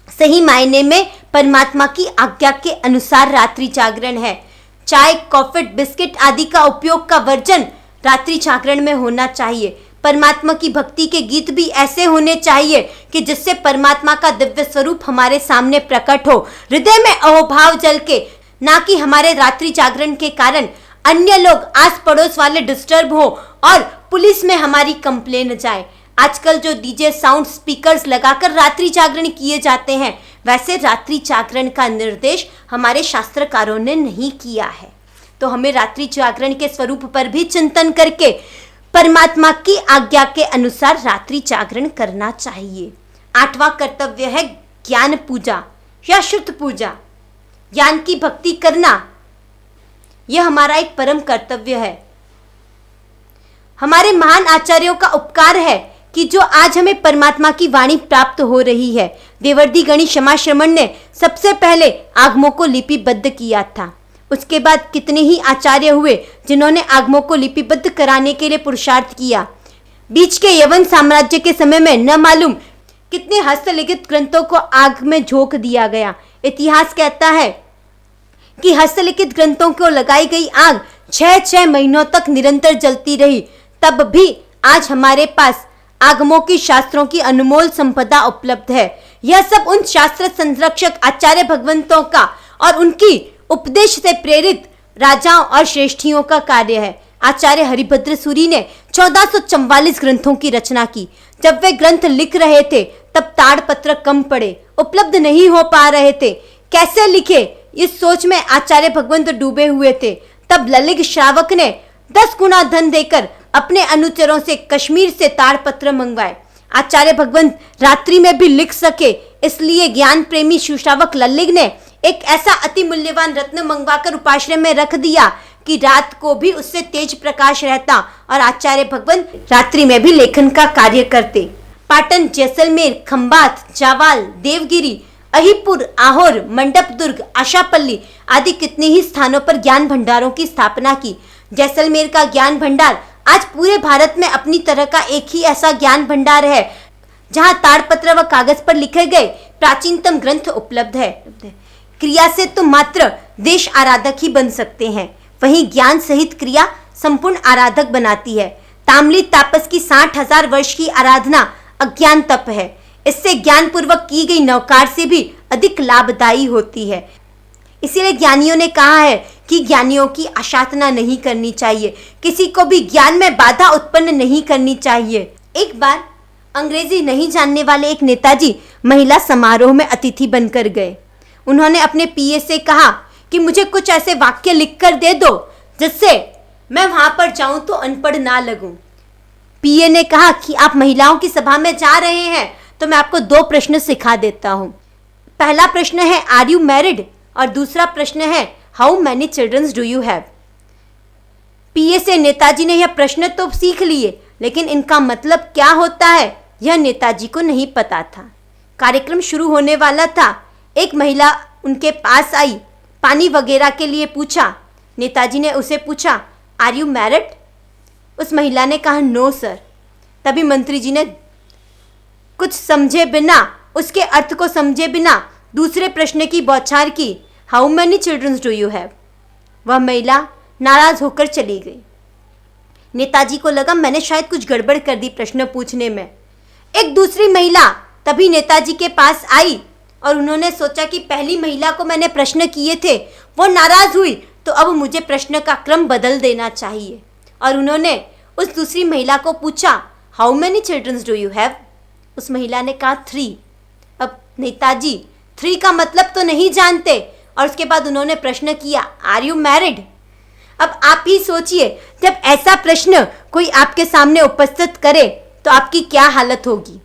सही मायने में परमात्मा की आज्ञा के अनुसार रात्रि जागरण है। चाय, कॉफी, बिस्किट आदि का उपयोग का वर्जन रात्रि जागरण में होना चाहिए। परमात्मा की भक्ति के गीत भी ऐसे होने चाहिए कि जिससे परमात्मा का दिव्य स्वरूप हमारे सामने प्रकट हो, हृदय में अहोभाव जल के, ना कि हमारे रात्रि जागरण के कारण अन्य लोग, आस पड़ोस वाले डिस्टर्ब हो और पुलिस में हमारी कंप्लेन जाए। आजकल जो डीजे साउंड स्पीकर्स लगाकर रात्रि जागरण किए जाते हैं, वैसे रात्रि जागरण का निर्देश हमारे शास्त्रकारों ने नहीं किया है। तो हमें रात्रि जागरण के स्वरूप पर भी चिंतन करके परमात्मा की आज्ञा के अनुसार रात्रि जागरण करना चाहिए। 8वां कर्तव्य है ज्ञान पूजा या शुद्ध पूजा। ज्ञान की भक्ति करना यह हमारा एक परम कर्तव्य है। हमारे महान आचार्यों का उपकार है कि जो आज हमें परमात्मा की वाणी प्राप्त हो रही है। देवर्षि गणि क्षमा श्रमण ने सबसे पहले आगमों को लिपिबद्ध किया था। उसके बाद कितने ही आचार्य हुए जिन्होंने आगमों को लिपिबद्ध कराने के लिए पुरुषार्थ किया। बीच के यवन साम्राज्य के समय में न मालूम कितने हस्तलिखित ग्रंथों को आग में झोंक दिया गया। इतिहास कहता है कि हस्तलिखित ग्रंथों को लगाई गई आग 6 महीनों तक निरंतर जलती रही, तब भी आज हमारे पास आगमों की शास्त्रों की अनमोल संपदा उपलब्ध है। यह सब उन शास्त्र संरक्षक आचार्य भगवंतों का और उनकी उपदेश से प्रेरित राजाओं और श्रेष्ठियों का कार्य है। आचार्य हरिभद्र सूरी ने 1444 ग्रंथों की रचना की। जब वे ग्रंथ लिख रहे थे तब ताड़पत्र कम पड़े, उपलब्ध नहीं हो पा रहे थे। कैसे लिखे, इस सोच में आचार्य भगवंत डूबे हुए थे। तब ललित श्रावक ने 10 गुना धन देकर अपने अनुचरों से कश्मीर से ताड़पत्र मंगवाए। आचार्य भगवंत रात्रि में भी लिख सके, इसलिए ज्ञान प्रेमी सुश्रावक ललित ने एक ऐसा अति मूल्यवान रत्न मंगवाकर उपाश्रय में रख दिया कि रात को भी उससे तेज प्रकाश रहता और आचार्य भगवंत रात्रि में भी लेखन का कार्य करते। पाटन, जैसलमेर, खंबात, जावाल, देवगिरी, अहिपुर, आहोर, मंडप दुर्ग, आशापल्ली आदि कितने ही स्थानों पर ज्ञान भंडारों की स्थापना की। जैसलमेर का ज्ञान भंडार आज पूरे भारत में अपनी तरह का एक ही ऐसा ज्ञान भंडार है जहां ताड़पत्र व कागज पर लिखे गए प्राचीनतम ग्रंथ उपलब्ध है। क्रिया से तो मात्र देश आराधक ही बन सकते हैं, वहीं ज्ञान सहित क्रिया संपूर्ण आराधक बनाती है। ताम्ली तापस की 60,000 वर्ष की आराधना अज्ञान तप है। इससे ज्ञान पूर्वक की गई नौकार से भी अधिक लाभदायी होती है। इसीलिए ज्ञानियों ने कहा है कि ज्ञानियों की आशातना नहीं करनी चाहिए, किसी को भी ज्ञान में बाधा उत्पन्न नहीं करनी चाहिए। एक बार अंग्रेजी नहीं जानने वाले एक नेताजी महिला समारोह में अतिथि बनकर गए। उन्होंने अपने पीए से कहा कि मुझे कुछ ऐसे वाक्य लिखकर दे दो जिससे मैं वहां पर जाऊं तो अनपढ़ ना लगूं। पीए ने कहा कि आप महिलाओं की सभा में जा रहे हैं तो मैं आपको 2 प्रश्न सिखा देता हूं। पहला प्रश्न है आर यू मैरिड और दूसरा प्रश्न है how many childrens do you have. PA से नेताजी ने यह प्रश्न तो सीख लिए, लेकिन इनका मतलब क्या होता है यह नेताजी को नहीं पता था। कार्यक्रम शुरू होने वाला था। एक महिला उनके पास आई, पानी वगैरह के लिए पूछा। नेताजी ने उसे पूछा आर यू मैरिड। उस महिला ने कहा नो सर। तभी मंत्री जी ने कुछ समझे बिना, उसके अर्थ को समझे बिना दूसरे प्रश्न की बौछार की, how many childrens do you have. वह महिला नाराज होकर चली गई। नेताजी को लगा मैंने शायद कुछ गड़बड़ कर दी प्रश्न पूछने में। एक दूसरी महिला तभी नेताजी के पास आई और उन्होंने सोचा कि पहली महिला को मैंने प्रश्न किए थे, वो नाराज हुई, तो अब मुझे प्रश्न का क्रम बदल देना चाहिए। और उन्होंने उस दूसरी महिला को पूछा how many childrens do you have. उस महिला ने कहा 3। अब नेताजी 3 का मतलब तो नहीं जानते और उसके बाद उन्होंने प्रश्न किया आर यू मैरिड। अब आप ही सोचिए, जब ऐसा प्रश्न कोई आपके सामने उपस्थित करे तो आपकी क्या हालत होगी।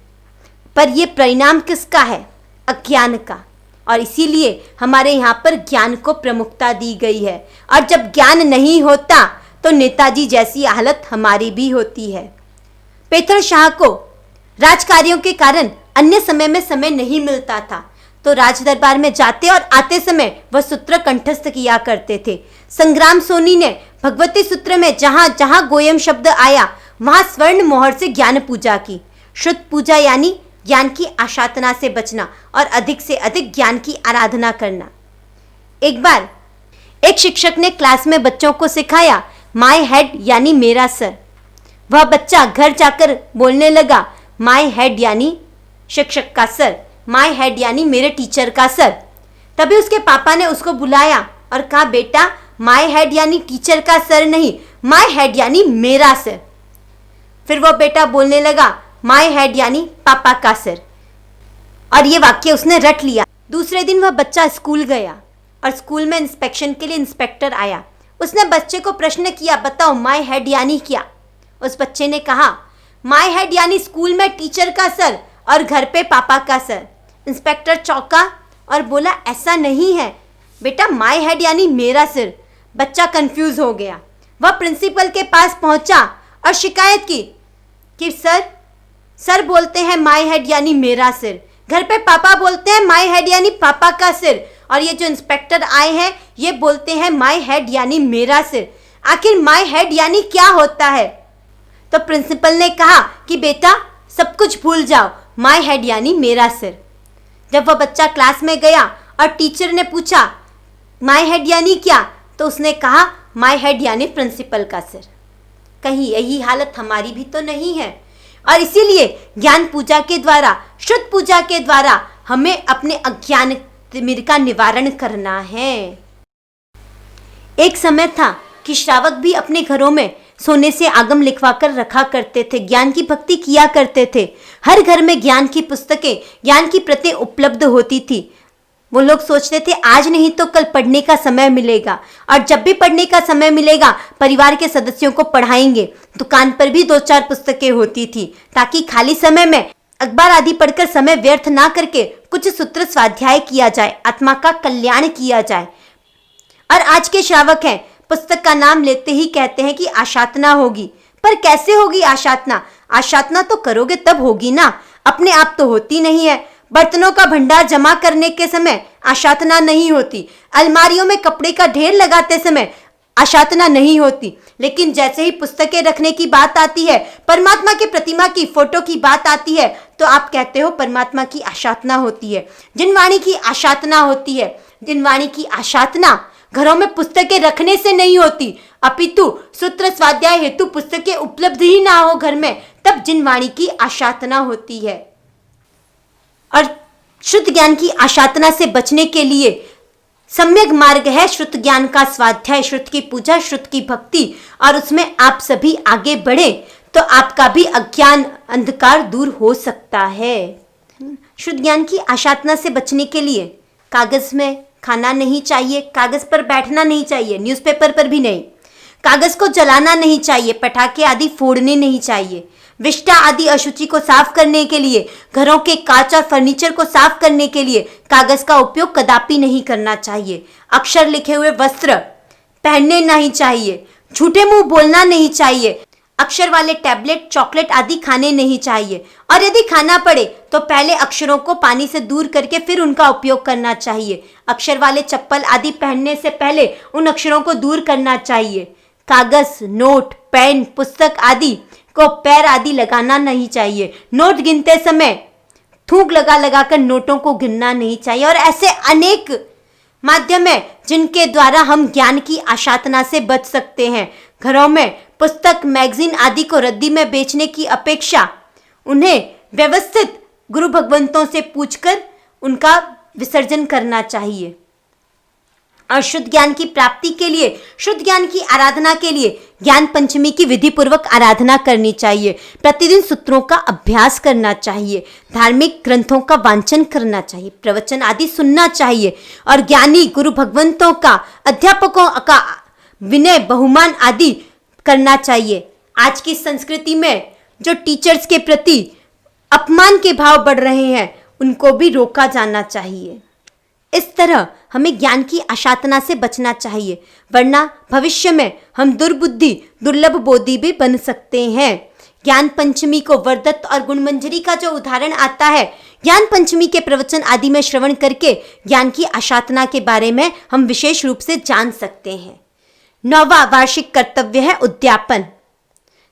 पर यह परिणाम किसका है? अज्ञान का। और इसीलिए हमारे यहाँ पर ज्ञान को प्रमुखता दी गई है। और जब ज्ञान नहीं होता तो नेताजी जैसी हालत हमारी भी होती है। पेथर शाह को राजकार्यों के कारण अन्य समय में समय नहीं मिलता था, तो राज दरबार में जाते और आते समय वह सूत्र कंठस्थ किया करते थे। संग्राम सोनी ने भगवती सूत्र में जहाँ जहाँ गोयम शब्द आया वहाँ स्वर्ण मोहर से ज्ञान पूजा की। शुद्ध पूजा यानी ज्ञान की आशातना से बचना और अधिक से अधिक ज्ञान की आराधना करना। एक बार एक शिक्षक ने क्लास में बच्चों को सिखाया माय हेड यानी मेरा सर। वह बच्चा घर जाकर बोलने लगा माय हेड यानी शिक्षक का सर, माय हेड यानी मेरे टीचर का सर। तभी उसके पापा ने उसको बुलाया और कहा बेटा माय हेड यानी टीचर का सर नहीं, माय हेड यानी मेरा सर। फिर वह बेटा बोलने लगा माय हेड यानी पापा का सर, और ये वाक्य उसने रट लिया। दूसरे दिन वह बच्चा स्कूल गया और स्कूल में इंस्पेक्शन के लिए इंस्पेक्टर आया। उसने बच्चे को प्रश्न किया बताओ माय हेड यानी क्या। उस बच्चे ने कहा माय हेड यानी स्कूल में टीचर का सर और घर पे पापा का सर। इंस्पेक्टर चौंका और बोला ऐसा नहीं है बेटा, माय हेड यानी मेरा सिर। बच्चा कंफ्यूज हो गया। वह प्रिंसिपल के पास पहुंचा और शिकायत की कि सर बोलते हैं माय हेड यानी मेरा सिर, घर पे पापा बोलते हैं माय हेड यानी पापा का सिर, और ये जो इंस्पेक्टर आए हैं ये बोलते हैं माय हेड यानी मेरा सिर। आखिर माय हेड यानी क्या होता है? तो प्रिंसिपल ने कहा कि बेटा सब कुछ भूल जाओ, माय हेड यानी मेरा सिर। जब वह बच्चा क्लास में गया और टीचर ने पूछा माय हेड यानी क्या, तो उसने कहा माय हेड यानी प्रिंसिपल का सिर। कहीं यही हालत हमारी भी तो नहीं है। और इसीलिए ज्ञान पूजा के द्वारा, शुद्ध पूजा के द्वारा हमें अपने अज्ञान तिमिर का निवारण करना है। एक समय था कि श्रावक भी अपने घरों में सोने से आगम लिखवा कर रखा करते थे, ज्ञान की भक्ति किया करते थे। हर घर में ज्ञान की पुस्तकें, ज्ञान की प्रतें उपलब्ध होती थी। वो लोग सोचते थे आज नहीं तो कल पढ़ने का समय मिलेगा, और जब भी पढ़ने का समय मिलेगा परिवार के सदस्यों को पढ़ाएंगे। दुकान पर भी 2-4 पुस्तकें होती थी, ताकि खाली समय में अखबार आदि पढ़कर समय व्यर्थ ना करके कुछ सूत्र स्वाध्याय किया जाए, आत्मा का कल्याण किया जाए। और आज के श्रावक हैं, पुस्तक का नाम लेते ही कहते हैं कि आशातना होगी। पर कैसे होगी आशातना? आशातना तो करोगे तब होगी ना, अपने आप तो होती नहीं है। बर्तनों का भंडार जमा करने के समय आशातना नहीं होती, अलमारियों में कपड़े का ढेर लगाते समय आशातना नहीं होती। लेकिन जैसे ही पुस्तकें रखने की बात आती है, परमात्मा की प्रतिमा की फोटो की बात आती है, तो आप कहते हो परमात्मा की आशातना होती है, जिनवाणी की आशातना होती है। जिनवाणी की आशातना घरों में पुस्तकें रखने से नहीं होती, अपितु सूत्र स्वाध्याय हेतु पुस्तकें उपलब्ध ही ना हो घर में, तब जिनवाणी की आशातना होती है। और शुद्ध ज्ञान की आशातना से बचने के लिए सम्यक मार्ग है शुद्ध ज्ञान का स्वाध्याय, शुद्ध की पूजा, शुद्ध की भक्ति। और उसमें आप सभी आगे बढ़े तो आपका भी अज्ञान अंधकार दूर हो सकता है। शुद्ध ज्ञान की आशातना से बचने के लिए कागज में खाना नहीं चाहिए, कागज पर बैठना नहीं चाहिए, न्यूज़पेपर पर भी नहीं। कागज को जलाना नहीं चाहिए, पटाखे आदि फोड़ने नहीं चाहिए। विष्ठा आदि अशुचि को साफ करने के लिए, घरों के कांच और फर्नीचर को साफ करने के लिए कागज का उपयोग कदापि नहीं करना चाहिए। अक्षर लिखे हुए वस्त्र पहनने नहीं चाहिए, झूठे मुंह बोलना नहीं चाहिए, अक्षर वाले टैबलेट, चॉकलेट आदि खाने नहीं चाहिए। और यदि खाना पड़े तो पहले अक्षरों को पानी से दूर करके फिर उनका उपयोग करना चाहिए। अक्षर वाले चप्पल आदि पहनने से पहले उन अक्षरों को दूर करना चाहिए। कागज, नोट, पेन, पुस्तक आदि को पैर आदि लगाना नहीं चाहिए। नोट गिनते समय थूक लगा लगा कर नोटों को गिनना नहीं चाहिए। और ऐसे अनेक माध्यम है जिनके द्वारा हम ज्ञान की आशातना से बच सकते हैं। घरों में पुस्तक, मैगजीन आदि को रद्दी में बेचने की अपेक्षा उन्हें व्यवस्थित गुरु भगवंतों से पूछकर उनका विसर्जन करना चाहिए। और शुद्ध ज्ञान की प्राप्ति के लिए, शुद्ध ज्ञान की आराधना के लिए ज्ञान पंचमी की विधि पूर्वक आराधना करनी चाहिए। प्रतिदिन सूत्रों का अभ्यास करना चाहिए, धार्मिक ग्रंथों का वांचन करना चाहिए, प्रवचन आदि सुनना चाहिए। और ज्ञानी गुरु भगवंतों का, अध्यापकों का विनय, बहुमान आदि करना चाहिए। आज की संस्कृति में जो टीचर्स के प्रति अपमान के भाव बढ़ रहे हैं, उनको भी रोका जाना चाहिए। इस तरह हमें ज्ञान की आशातना से बचना चाहिए, वरना भविष्य में हम दुर्बुद्धि, दुर्लभ बोधि भी बन सकते हैं। ज्ञान पंचमी को वरदत्त और गुणमंजरी का जो उदाहरण आता है, ज्ञान पंचमी के प्रवचन आदि में श्रवण करके ज्ञान की आशातना के बारे में हम विशेष रूप से जान सकते हैं। 9वां वार्षिक कर्तव्य है उद्यापन।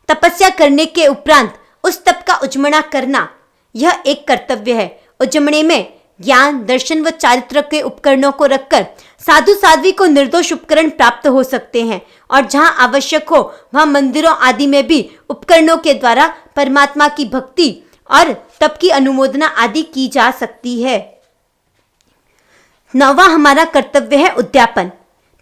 तपस्या करने के उपरांत उस तप का उजमणा करना, यह एक कर्तव्य है। उजमणे में ज्ञान, दर्शन व चारित्र के उपकरणों को रखकर साधु साध्वी को निर्दोष उपकरण प्राप्त हो सकते हैं। और जहां आवश्यक हो वहां मंदिरों आदि में भी उपकरणों के द्वारा परमात्मा की भक्ति और तप की अनुमोदना आदि की जा सकती है। 9वां हमारा कर्तव्य है उद्यापन।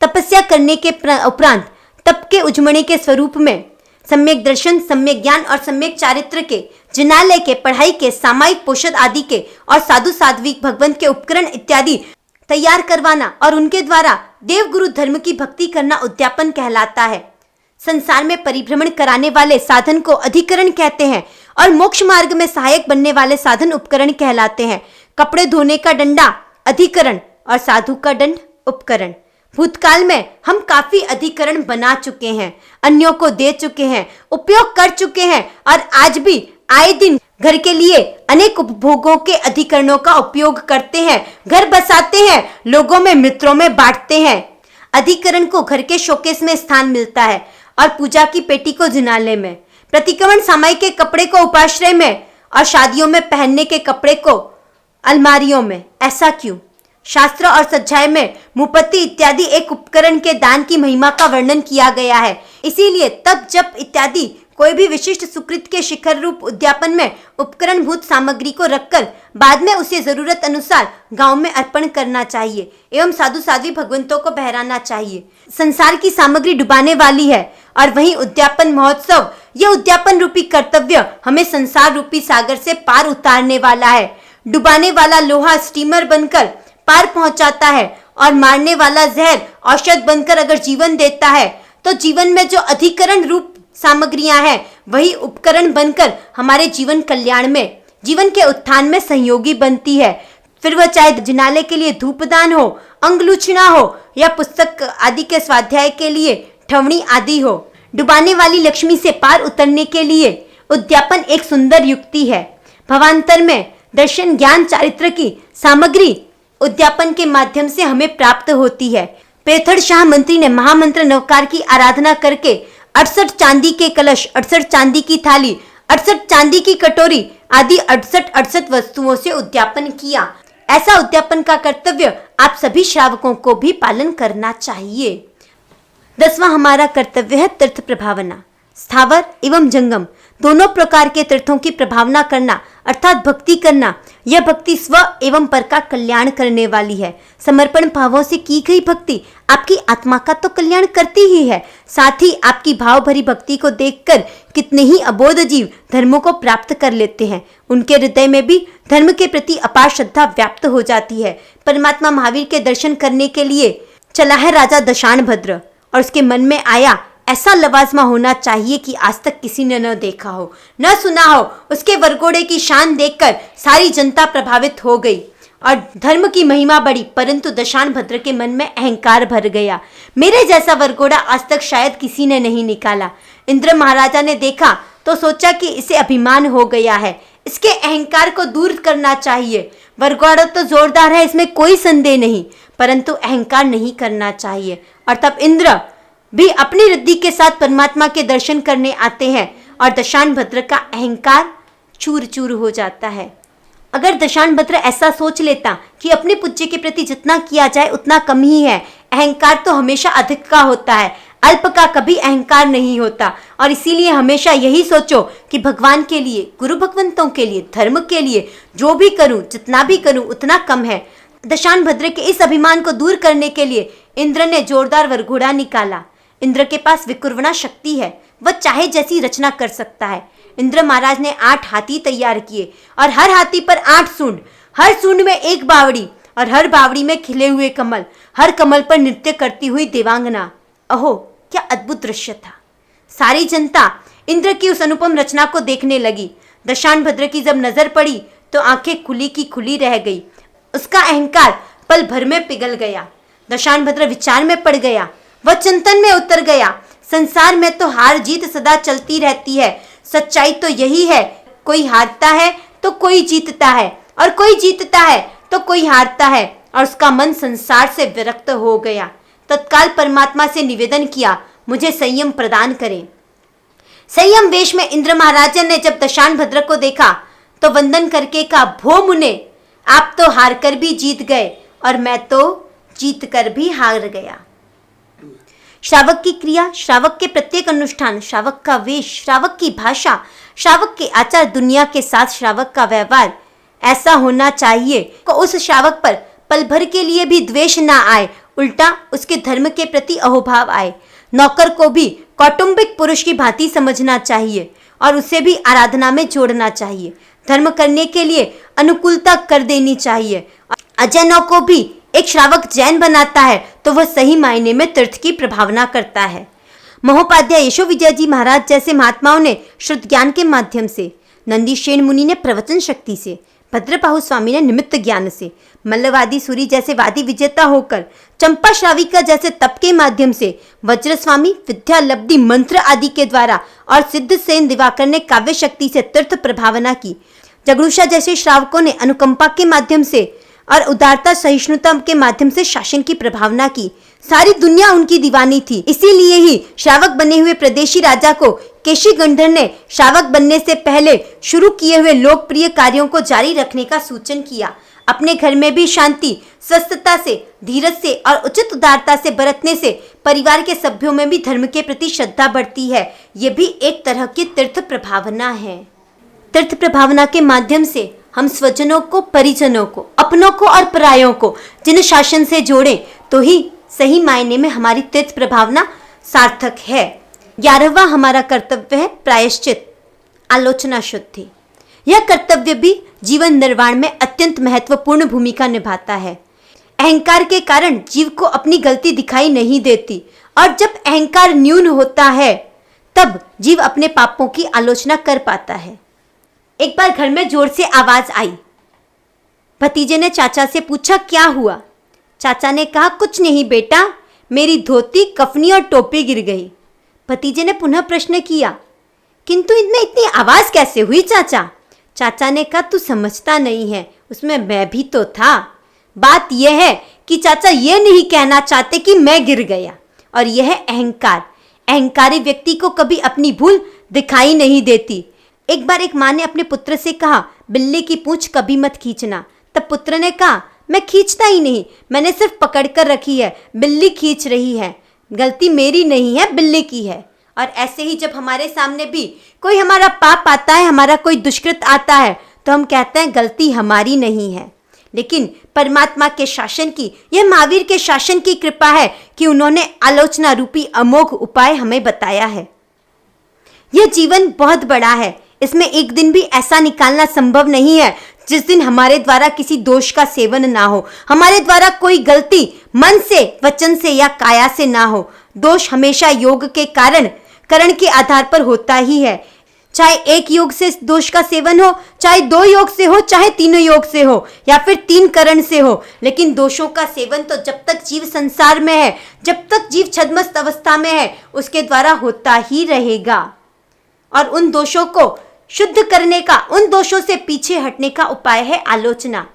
तपस्या करने के उपरांत तप के उजमणे के स्वरूप में सम्यक दर्शन, सम्यक ज्ञान और सम्यक चारित्र के, जिनालय के, पढ़ाई के, सामायिक पोषद आदि के और साधु साध्वी भगवंत के उपकरण इत्यादि तैयार करवाना और उनके द्वारा देव गुरु धर्म की भक्ति करना उद्यापन कहलाता है। संसार में परिभ्रमण कराने वाले साधन को अधिकरण कहते हैं और मोक्ष मार्ग में सहायक बनने वाले साधन उपकरण कहलाते हैं। कपड़े धोने का डंडा अधिकरण और साधु का दंड उपकरण। भूतकाल में हम काफी अधिकरण बना चुके हैं, अन्यों को दे चुके हैं, उपयोग कर चुके हैं और आज भी आए दिन घर के लिए अनेक उपभोगों के अधिकरणों का उपयोग करते हैं, घर बसाते हैं, लोगों में, मित्रों में बांटते हैं। अधिकरण को घर के शोकेस में स्थान मिलता है और पूजा की पेटी को जिनालय में, प्रतिक्रमण सामाई के कपड़े को उपाश्रय में और शादियों में पहनने के कपड़े को अलमारियों में। ऐसा क्यों? शास्त्र और सज्जाय में मुपत्ति इत्यादि एक उपकरण के दान की महिमा का वर्णन किया गया है। इसीलिए तप जप इत्यादि कोई भी विशिष्ट सुकृत के शिखर रूप उद्यापन में उपकरण भूत सामग्री को रखकर बाद में उसे जरूरत अनुसार गांव में अर्पण करना चाहिए एवं साधु साध्वी भगवंतों को बहराना चाहिए। संसार की सामग्री डुबाने वाली है और वहीं उद्यापन महोत्सव, यह उद्यापन रूपी कर्तव्य हमें संसार रूपी सागर से पार उतारने वाला है। डुबाने वाला लोहा स्टीमर बनकर पार पहुंचाता है और मारने वाला जहर औषध बनकर अगर जीवन देता है तो जीवन में जो अधिकरण रूप सामग्रियां हैं वही उपकरण बनकर हमारे जीवन कल्याण में, जीवन के उत्थान में सहयोगी बनती है। फिर वह चाहे जिनालय के लिए धूपदान हो, अंगलूचना हो या पुस्तक आदि के स्वाध्याय के लिए ठवणी आदि हो। डुबाने वाली लक्ष्मी से पार उतरने के लिए उद्यापन एक सुंदर युक्ति है। भवांतर में दर्शन ज्ञान चारित्र की सामग्री उद्यापन के माध्यम से हमें प्राप्त होती है। पेथड़ शाह मंत्री ने महामंत्र नवकार की आराधना करके 68 चांदी के कलश, 68 चांदी की थाली, 68 चांदी की कटोरी आदि 68 वस्तुओं से उद्यापन किया। ऐसा उद्यापन का कर्तव्य आप सभी श्रावकों को भी पालन करना चाहिए। 10वां हमारा कर्तव्य है तीर्थ प्रभावना। स्थावर एवं जंगम दोनों प्रकार के तीर्थों की प्रभावना करना अर्थात भक्ति करना, यह भक्ति स्व एवं पर का कल्याण करने वाली है। समर्पण भावों से की गई भक्ति आपकी आत्मा का तो कल्याण करती ही है, साथ ही आपकी भाव भरी भक्ति को देखकर कितने ही अबोध जीव धर्मों को प्राप्त कर लेते हैं। उनके हृदय में भी धर्म के प्रति अपार श्रद्धा व्याप्त हो जाती है। परमात्मा महावीर के दर्शन करने के लिए चला है राजा दशानभद्र और उसके मन में आया ऐसा लवाजमा होना चाहिए कि आज तक किसी ने न देखा हो, न सुना हो। उसके वरघोड़े की शान देखकर सारी जनता प्रभावित हो गई और धर्म की महिमा बढ़ी, परंतु दशानभद्र के मन में अहंकार भर गया। मेरे जैसा वरघोड़ा आज तक शायद किसी ने नहीं निकाला। इंद्र महाराजा ने देखा तो सोचा कि इसे अभिमान हो गया है, इसके अहंकार को दूर करना चाहिए। वरघोड़ा तो जोरदार है, इसमें कोई संदेह नहीं, परंतु अहंकार नहीं करना चाहिए। और तब इंद्र भी अपनी रिद्धि के साथ परमात्मा के दर्शन करने आते हैं और दशानभद्र का अहंकार चूर चूर हो जाता है। अगर दशानभद्र ऐसा सोच लेता कि अपने पूज्य के प्रति जितना किया जाए उतना कम ही है, अहंकार तो हमेशा अधिक का होता है, अल्प का कभी अहंकार नहीं होता। और इसीलिए हमेशा यही सोचो कि भगवान के लिए, गुरु भगवंतों के लिए, धर्म के लिए जो भी करूं, जितना भी करूं उतना कम है। दशानभद्र के इस अभिमान को दूर करने के लिए इंद्र ने जोरदार वरघोड़ा निकाला। इंद्र के पास विकुर्वणा शक्ति है, वह चाहे जैसी रचना कर सकता है। इंद्र महाराज ने 8 हाथी तैयार किए और हर हाथी पर 8 सूंड, हर सूंड में एक बावड़ी और हर बावड़ी में खिले हुए कमल, हर कमल पर नृत्य करती हुई देवांगना। अहो क्या अद्भुत दृश्य था। सारी जनता इंद्र की उस अनुपम रचना को देखने लगी। दशानभद्र की जब नजर पड़ी तो आंखें खुली की खुली रह गई। उसका अहंकार पल भर में पिघल गया। दशानभद्र विचार में पड़ गया, वह चिंतन में उतर गया। संसार में तो हार जीत सदा चलती रहती है, सच्चाई तो यही है, कोई हारता है तो कोई जीतता है और कोई जीतता है तो कोई हारता है। और उसका मन संसार से विरक्त हो गया। तत्काल परमात्मा से निवेदन किया, मुझे संयम प्रदान करें। संयम वेश में इंद्र महाराजा ने जब दशानभद्र को देखा तो वंदन करके कहा, भो मुने, आप तो हार कर भी जीत गए और मैं तो जीत कर भी हार गया। श्रावक की क्रिया, श्रावक के प्रत्येक अनुष्ठान, श्रावक का वेश, श्रावक की भाषा, श्रावक के आचार, दुनिया के साथ श्रावक का व्यवहार ऐसा होना चाहिए कि उस श्रावक पर पल भर के लिए भी द्वेष ना आए, उल्टा उसके धर्म के प्रति अहोभाव आए। नौकर को भी कौटुंबिक पुरुष की भांति समझना चाहिए और उसे भी आराधना में जोड़ना चाहिए। धर्म करने के लिए अनुकूलता कर देनी चाहिए। अजैनों को भी एक श्रावक जैन बनाता है तो वह सही मायने में तीर्थ की प्रभावना करता है। महोपाध्याय यशो विजय जी महाराज जैसे महात्माओं ने श्रुत ज्ञान के माध्यम से, नंदीशेन मुनि ने प्रवचन शक्ति से, भद्रबाहु स्वामी ने निमित्त ज्ञान से, मल्लवादी सूरी जैसे वादी विजेता होकर, चंपा श्राविका जैसे तप के माध्यम से, वज्र स्वामी विद्या लब्धि मंत्र आदि के द्वारा और सिद्ध सेन दिवाकर ने काव्य शक्ति से तीर्थ प्रभावना की। जगड़ूषा जैसे श्रावकों ने अनुकंपा के माध्यम से और उदारता सहिष्णुता के माध्यम से शासन की प्रभावना की। सारी दुनिया उनकी दीवानी थी। इसीलिए ही श्रावक बने हुए प्रदेशी राजा को केशी गंधर ने श्रावक बनने से पहले शुरू किए हुए लोकप्रिय कार्यों को जारी रखने का सूचन किया। अपने घर में भी शांति, स्वस्थता से, धीरज से और उचित उदारता से बरतने से परिवार के सभ्यों में भी धर्म के प्रति श्रद्धा बढ़ती है। ये भी एक तरह की तीर्थ प्रभावना है। तीर्थ प्रभावना के माध्यम से हम स्वजनों को, परिजनों को, अपनों को और परायों को जिन शासन से जोड़ें तो ही सही मायने में हमारी तीर्थ प्रभावना सार्थक है। 11वां हमारा कर्तव्य है प्रायश्चित, आलोचना शुद्धि। यह कर्तव्य भी जीवन निर्माण में अत्यंत महत्वपूर्ण भूमिका निभाता है। अहंकार के कारण जीव को अपनी गलती दिखाई नहीं देती और जब अहंकार न्यून होता है तब जीव अपने पापों की आलोचना कर पाता है। एक बार घर में जोर से आवाज आई। भतीजे ने चाचा से पूछा, क्या हुआ? चाचा ने कहा, कुछ नहीं बेटा, मेरी धोती, कफनी और टोपी गिर गई। भतीजे ने पुनः प्रश्न किया, किंतु इनमें इतनी आवाज कैसे हुई चाचा? चाचा ने कहा, तू समझता नहीं है, उसमें मैं भी तो था। बात यह है कि चाचा ये नहीं कहना चाहते कि मैं गिर गया, और यह है अहंकार। अहंकारी व्यक्ति को कभी अपनी भूल दिखाई नहीं देती। एक बार एक माँ ने अपने पुत्र से कहा, बिल्ली की पूंछ कभी मत खींचना। तब पुत्र ने कहा, मैं खींचता ही नहीं, मैंने सिर्फ पकड़ कर रखी है, बिल्ली खींच रही है, गलती मेरी नहीं है, बिल्ली की है। और ऐसे ही जब हमारे सामने भी कोई हमारा पाप आता है, हमारा कोई दुष्कृत आता है, तो हम कहते हैं गलती हमारी नहीं है। लेकिन परमात्मा के शासन की, यह महावीर के शासन की कृपा है कि उन्होंने आलोचना रूपी अमोघ उपाय हमें बताया है। यह जीवन बहुत बड़ा है, इसमें एक दिन भी ऐसा निकालना संभव नहीं है जिस दिन हमारे द्वारा किसी दोष का सेवन ना हो, हमारे द्वारा कोई गलती मन से, वचन से या काया से ना हो। दोष हमेशा योग के करण के आधार पर होता ही है। चाहे एक योग से दोष का सेवन हो, चाहे 2 योग से हो, चाहे 3 योग से हो, या फिर 3 करण से हो, लेकिन दोषों का सेवन तो जब तक जीव संसार में है, जब तक जीव छद्मस्त अवस्था में है, उसके द्वारा होता ही रहेगा। और उन दोषों को शुद्ध करने का, उन दोषों से पीछे हटने का उपाय है आलोचना।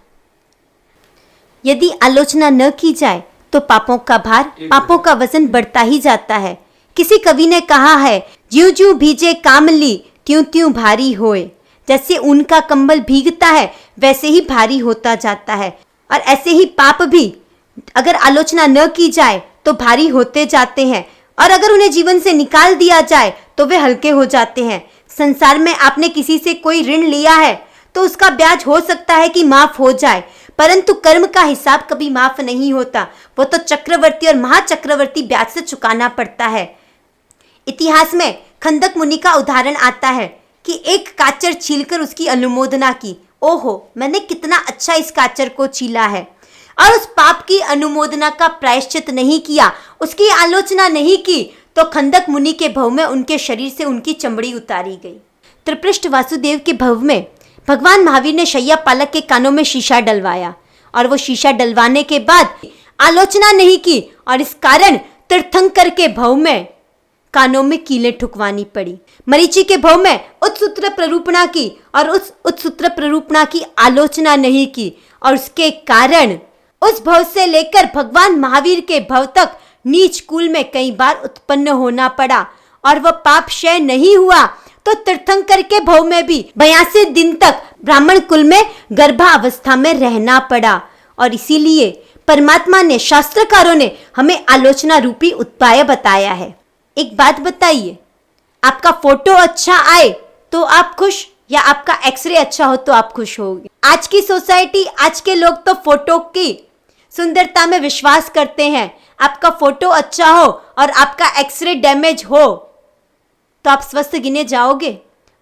यदि आलोचना न की जाए तो पापों का भार, पापों का वजन बढ़ता ही जाता है। किसी कवि ने कहा है, ज्यों ज्यों भीजे कामली त्यों त्यों भारी होए। जैसे ऊन का कंबल भीगता है वैसे ही भारी होता जाता है। और ऐसे ही पाप भी अगर आलोचना न की जाए तो भारी होते जाते हैं, और अगर उन्हें जीवन से निकाल दिया जाए तो वे हल्के हो जाते हैं। संसार में आपने किसी से कोई ऋण लिया है तो उसका ब्याज हो सकता है कि माफ हो जाए, परंतु कर्म का हिसाब कभी माफ नहीं होता। वो तो चक्रवर्ती और महाचक्रवर्ती ब्याज से चुकाना पड़ता है। इतिहास में खंदक मुनि का उदाहरण आता है कि एक काचर छीलकर उसकी अनुमोदना की। ओहो, मैंने कितना अच्छा इस काचर को छीला है। और उस पाप की अनुमोदना का प्रायश्चित नहीं किया, उसकी आलोचना नहीं की, तो खंदक मुनि के भव में उनके शरीर से उनकी चमड़ी उतारी गई। त्रिपृष्ठ वासुदेव के भव में भगवान महावीर ने शैया पालक के कानों में शीशा डलवाया, और वो शीशा डलवाने के बाद आलोचना नहीं की, और इस कारण तीर्थंकर के भव में कानों में कीलें ठुकवानी पड़ी। मरीचि के भव में उत्सूत्र प्ररूपणा की, और उस उत्सूत्र प्ररूपणा की आलोचना नहीं की, और उसके कारण उस भव से लेकर भगवान महावीर के भव तक नीच कुल में कई बार उत्पन्न होना पड़ा, और वह पाप क्षय नहीं हुआ तो तीर्थंकर के भव में भी 82 दिन तक ब्राह्मण कुल में गर्भावस्था में रहना पड़ा। और इसीलिए परमात्मा ने, शास्त्रकारों ने हमें आलोचना रूपी उपाय बताया है। एक बात बताइए, आपका फोटो अच्छा आए तो आप खुश, या आपका एक्सरे अच्छा हो तो आप खुश होगे? आज की सोसाइटी, आज के लोग तो फोटो की सुंदरता में विश्वास करते हैं। आपका फोटो अच्छा हो और आपका एक्सरे डैमेज हो तो आप स्वस्थ गिने जाओगे,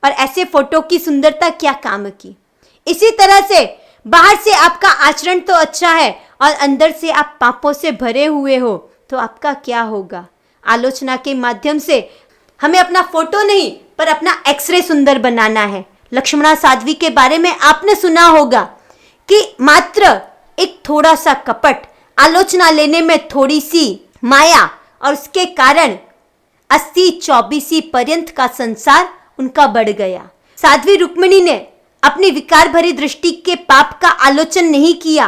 और ऐसे फोटो की सुंदरता क्या काम की? इसी तरह से बाहर से आपका आचरण तो अच्छा है और अंदर से आप पापों से भरे हुए हो तो आपका क्या होगा? आलोचना के माध्यम से हमें अपना फोटो नहीं पर अपना एक्सरे सुंदर बनाना है। लक्ष्मणा साध्वी के बारे में आपने सुना होगा कि मात्र एक थोड़ा सा कपट, आलोचना लेने में थोड़ी सी माया, और उसके कारण 80-24 पर्यंत का संसार उनका बढ़ गया। साध्वी रुक्मिणी ने अपनी विकार भरी दृष्टि के पाप का आलोचन नहीं किया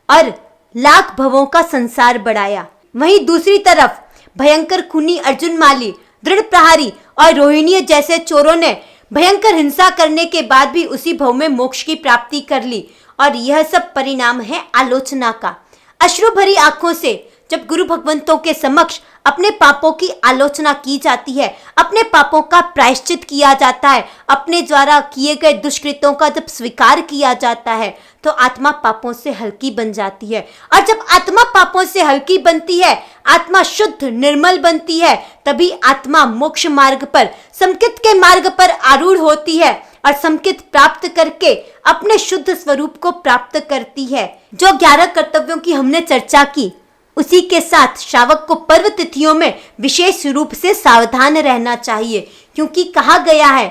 और लाख भवों का संसार बढ़ाया। वहीं दूसरी तरफ भयंकर खूनी अर्जुन माली, दृढ़ प्रहारी और रोहिणी जैसे चोरों ने भयंकर हिंसा करने के बाद भी उसी भव में मोक्ष की प्राप्ति कर ली, और यह सब परिणाम है आलोचना का। अश्रु भरी आंखों से जब गुरु भगवंतों के समक्ष अपने पापों की आलोचना की जाती है, अपने पापों का प्रायश्चित किया जाता है, अपने द्वारा किए गए दुष्कृत्यों का जब स्वीकार किया जाता है, तो आत्मा पापों से हल्की बन जाती है। और जब आत्मा पापों से हल्की बनती है, आत्मा शुद्ध निर्मल बनती है, तभी आत्मा मोक्ष मार्ग पर, समकित के मार्ग पर आरूढ़ होती है और समकित प्राप्त करके अपने शुद्ध स्वरूप को प्राप्त करती है। जो 11 कर्तव्यों की हमने चर्चा की, उसी के साथ श्रावक को पर्व तिथियों में विशेष रूप से सावधान रहना चाहिए, क्योंकि कहा गया है,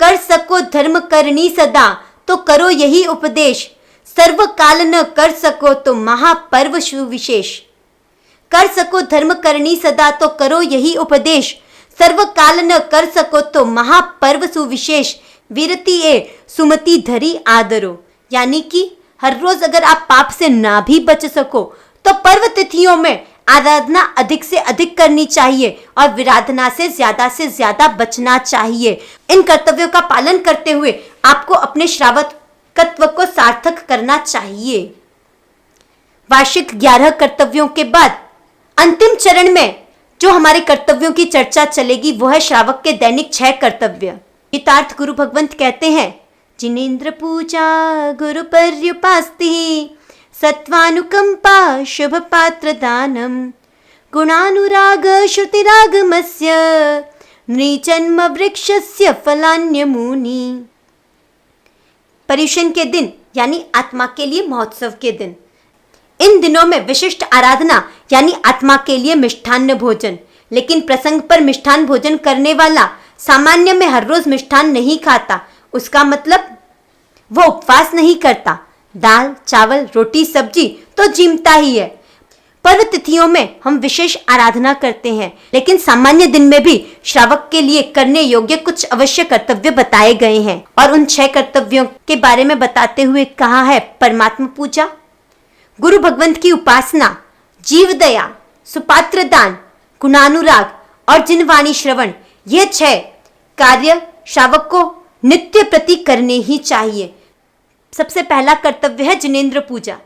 कर सको धर्म करनी सदा तो करो यही उपदेश, सर्व काल न कर सको तो महापर्व सुविशेष। कर सको धर्म करनी सदा तो करो यही उपदेश, सर्व काल न कर सको तो महापर्व सुविशेष, वीरती ए सुमति धरी आदरो। यानी कि हर रोज अगर आप पाप से ना भी बच सको तो पर्व तिथियों में आराधना अधिक से अधिक करनी चाहिए और विराधना से ज्यादा बचना चाहिए। इन कर्तव्यों का पालन करते हुए आपको अपने श्रावकत्व को सार्थक करना चाहिए। वार्षिक 11 कर्तव्यों के बाद अंतिम चरण में जो हमारे कर्तव्यों की चर्चा चलेगी, वो है श्रावक के दैनिक 6 कर्तव्य। गीतार्थ गुरु भगवंत कहते हैं, जिनेन्द्र पूजा गुरु पर्युपास्ति, सत्वानुकंपा शुभ पात्र दानम, गुणानुराग श्रुतिरागमस्य, नृजन्म वृक्षस्य फलान्यमूनि। पर्युषण के दिन यानी आत्मा के लिए महोत्सव के दिन, इन दिनों में विशिष्ट आराधना यानी आत्मा के लिए मिष्ठान्न भोजन। लेकिन प्रसंग पर मिष्ठान भोजन करने वाला सामान्य में हर रोज मिष्ठान नहीं खाता, उसका मतलब वो उपवास नहीं करता। दाल चावल रोटी सब्जी तो जिमता ही है। पर्व तिथियों में हम विशेष आराधना करते हैं, लेकिन सामान्य दिन में भी श्रावक के लिए करने योग्य कुछ अवश्य कर्तव्य बताए गए हैं। और उन 6 कर्तव्यों के बारे में बताते हुए कहा है, परमात्मा पूजा, गुरु भगवंत की उपासना, जीव दया, सुपात्र दान, गुणानुराग और जिनवाणी श्रवण, ये 6 कार्य श्रावक को नित्य प्रति करने ही चाहिए। सबसे पहला कर्तव्य है जिनेन्द्र पूजा,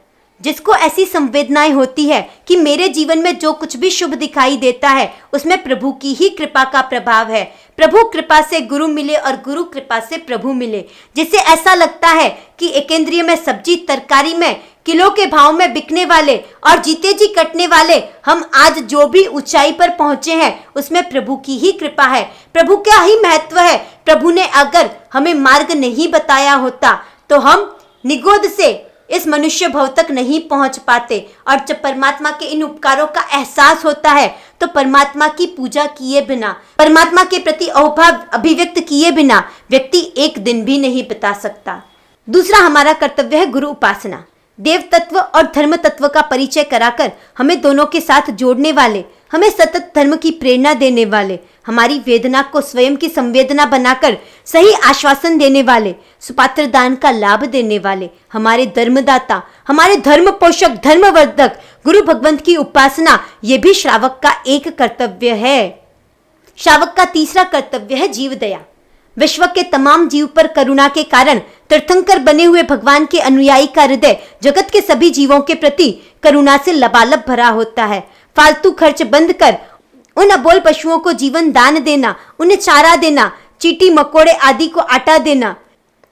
जिसको ऐसी संवेदनाएं होती है कि मेरे जीवन में जो कुछ भी शुभ दिखाई देता है उसमें प्रभु की ही कृपा का प्रभाव है। प्रभु कृपा से गुरु मिले और गुरु कृपा से प्रभु मिले। जिसे ऐसा लगता है कि एकेंद्रीय में सब्जी तरकारी में किलो के भाव में बिकने वाले और जीते जी कटने वाले हम आज जो भी ऊंचाई पर पहुंचे हैं उसमें प्रभु की ही कृपा है, प्रभु का ही महत्व है। प्रभु ने अगर हमें मार्ग नहीं बताया होता तो हम निगोद से इस मनुष्य भव तक नहीं पहुंच पाते। और जब परमात्मा के इन उपकारों का एहसास होता है तो परमात्मा की पूजा किए बिना, परमात्मा के प्रति अहोभाव अभिव्यक्त किए बिना व्यक्ति एक दिन भी नहीं बिता सकता। दूसरा हमारा कर्तव्य है गुरु उपासना। देव तत्व और धर्म तत्व का परिचय कराकर हमें दोनों के साथ जोड़ने वाले, हमें सतत धर्म की प्रेरणा देने वाले, हमारी वेदना को स्वयं की संवेदना बनाकर सही आश्वासन देने वाले, सुपात्र दान का लाभ देने वाले, हमारे धर्मदाता, हमारे धर्म पोषक, धर्मवर्धक गुरु भगवंत की उपासना, ये भी श्रावक का एक कर्तव्य है। श्रावक का तीसरा कर्तव्य है जीव दया। विश्व के तमाम जीव पर करुणा के कारण तीर्थंकर बने हुए भगवान के अनुयायी का हृदय जगत के सभी जीवों के प्रति करुणा से लबालब भरा होता है। फालतू खर्च बंद कर उन अबोल पशुओं को जीवन दान देना, उन्हें चारा देना, चींटी मकोड़े आदि को आटा देना।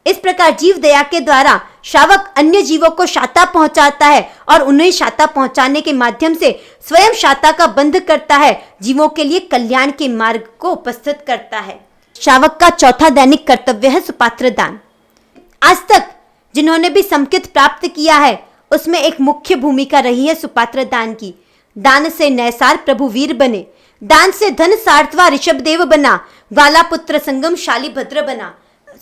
इस प्रकार जीव दया के द्वारा श्रावक अन्य जीवों को शाता पहुंचाता है और उन्हें शाता पहुंचाने के माध्यम से स्वयं शाता का बंध करता है, जीवों के लिए कल्याण के मार्ग को उपस्थित करता है। श्रावक का चौथा दैनिक कर्तव्य है सुपात्र दान। आज तक जिन्होंने भी समकित प्राप्त किया है उसमें एक मुख्य भूमिका रही है सुपात्र दान की। दान से नैसार प्रभु वीर बने, दान से धन सार्थवा ऋषभ देव बना, ग्वाला पुत्र संगम शाली भद्र बना।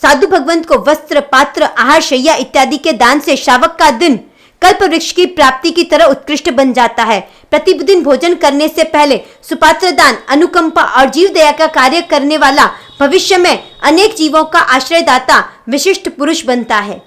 साधु भगवंत को वस्त्र पात्र आहार शैया इत्यादि के दान से श्रावक का दिन कल्प वृक्ष की प्राप्ति की तरह उत्कृष्ट बन जाता है। प्रतिदिन भोजन करने से पहले सुपात्र दान, अनुकंपा और जीव दया का कार्य करने वाला भविष्य में अनेक जीवों का आश्रयदाता विशिष्ट पुरुष बनता है।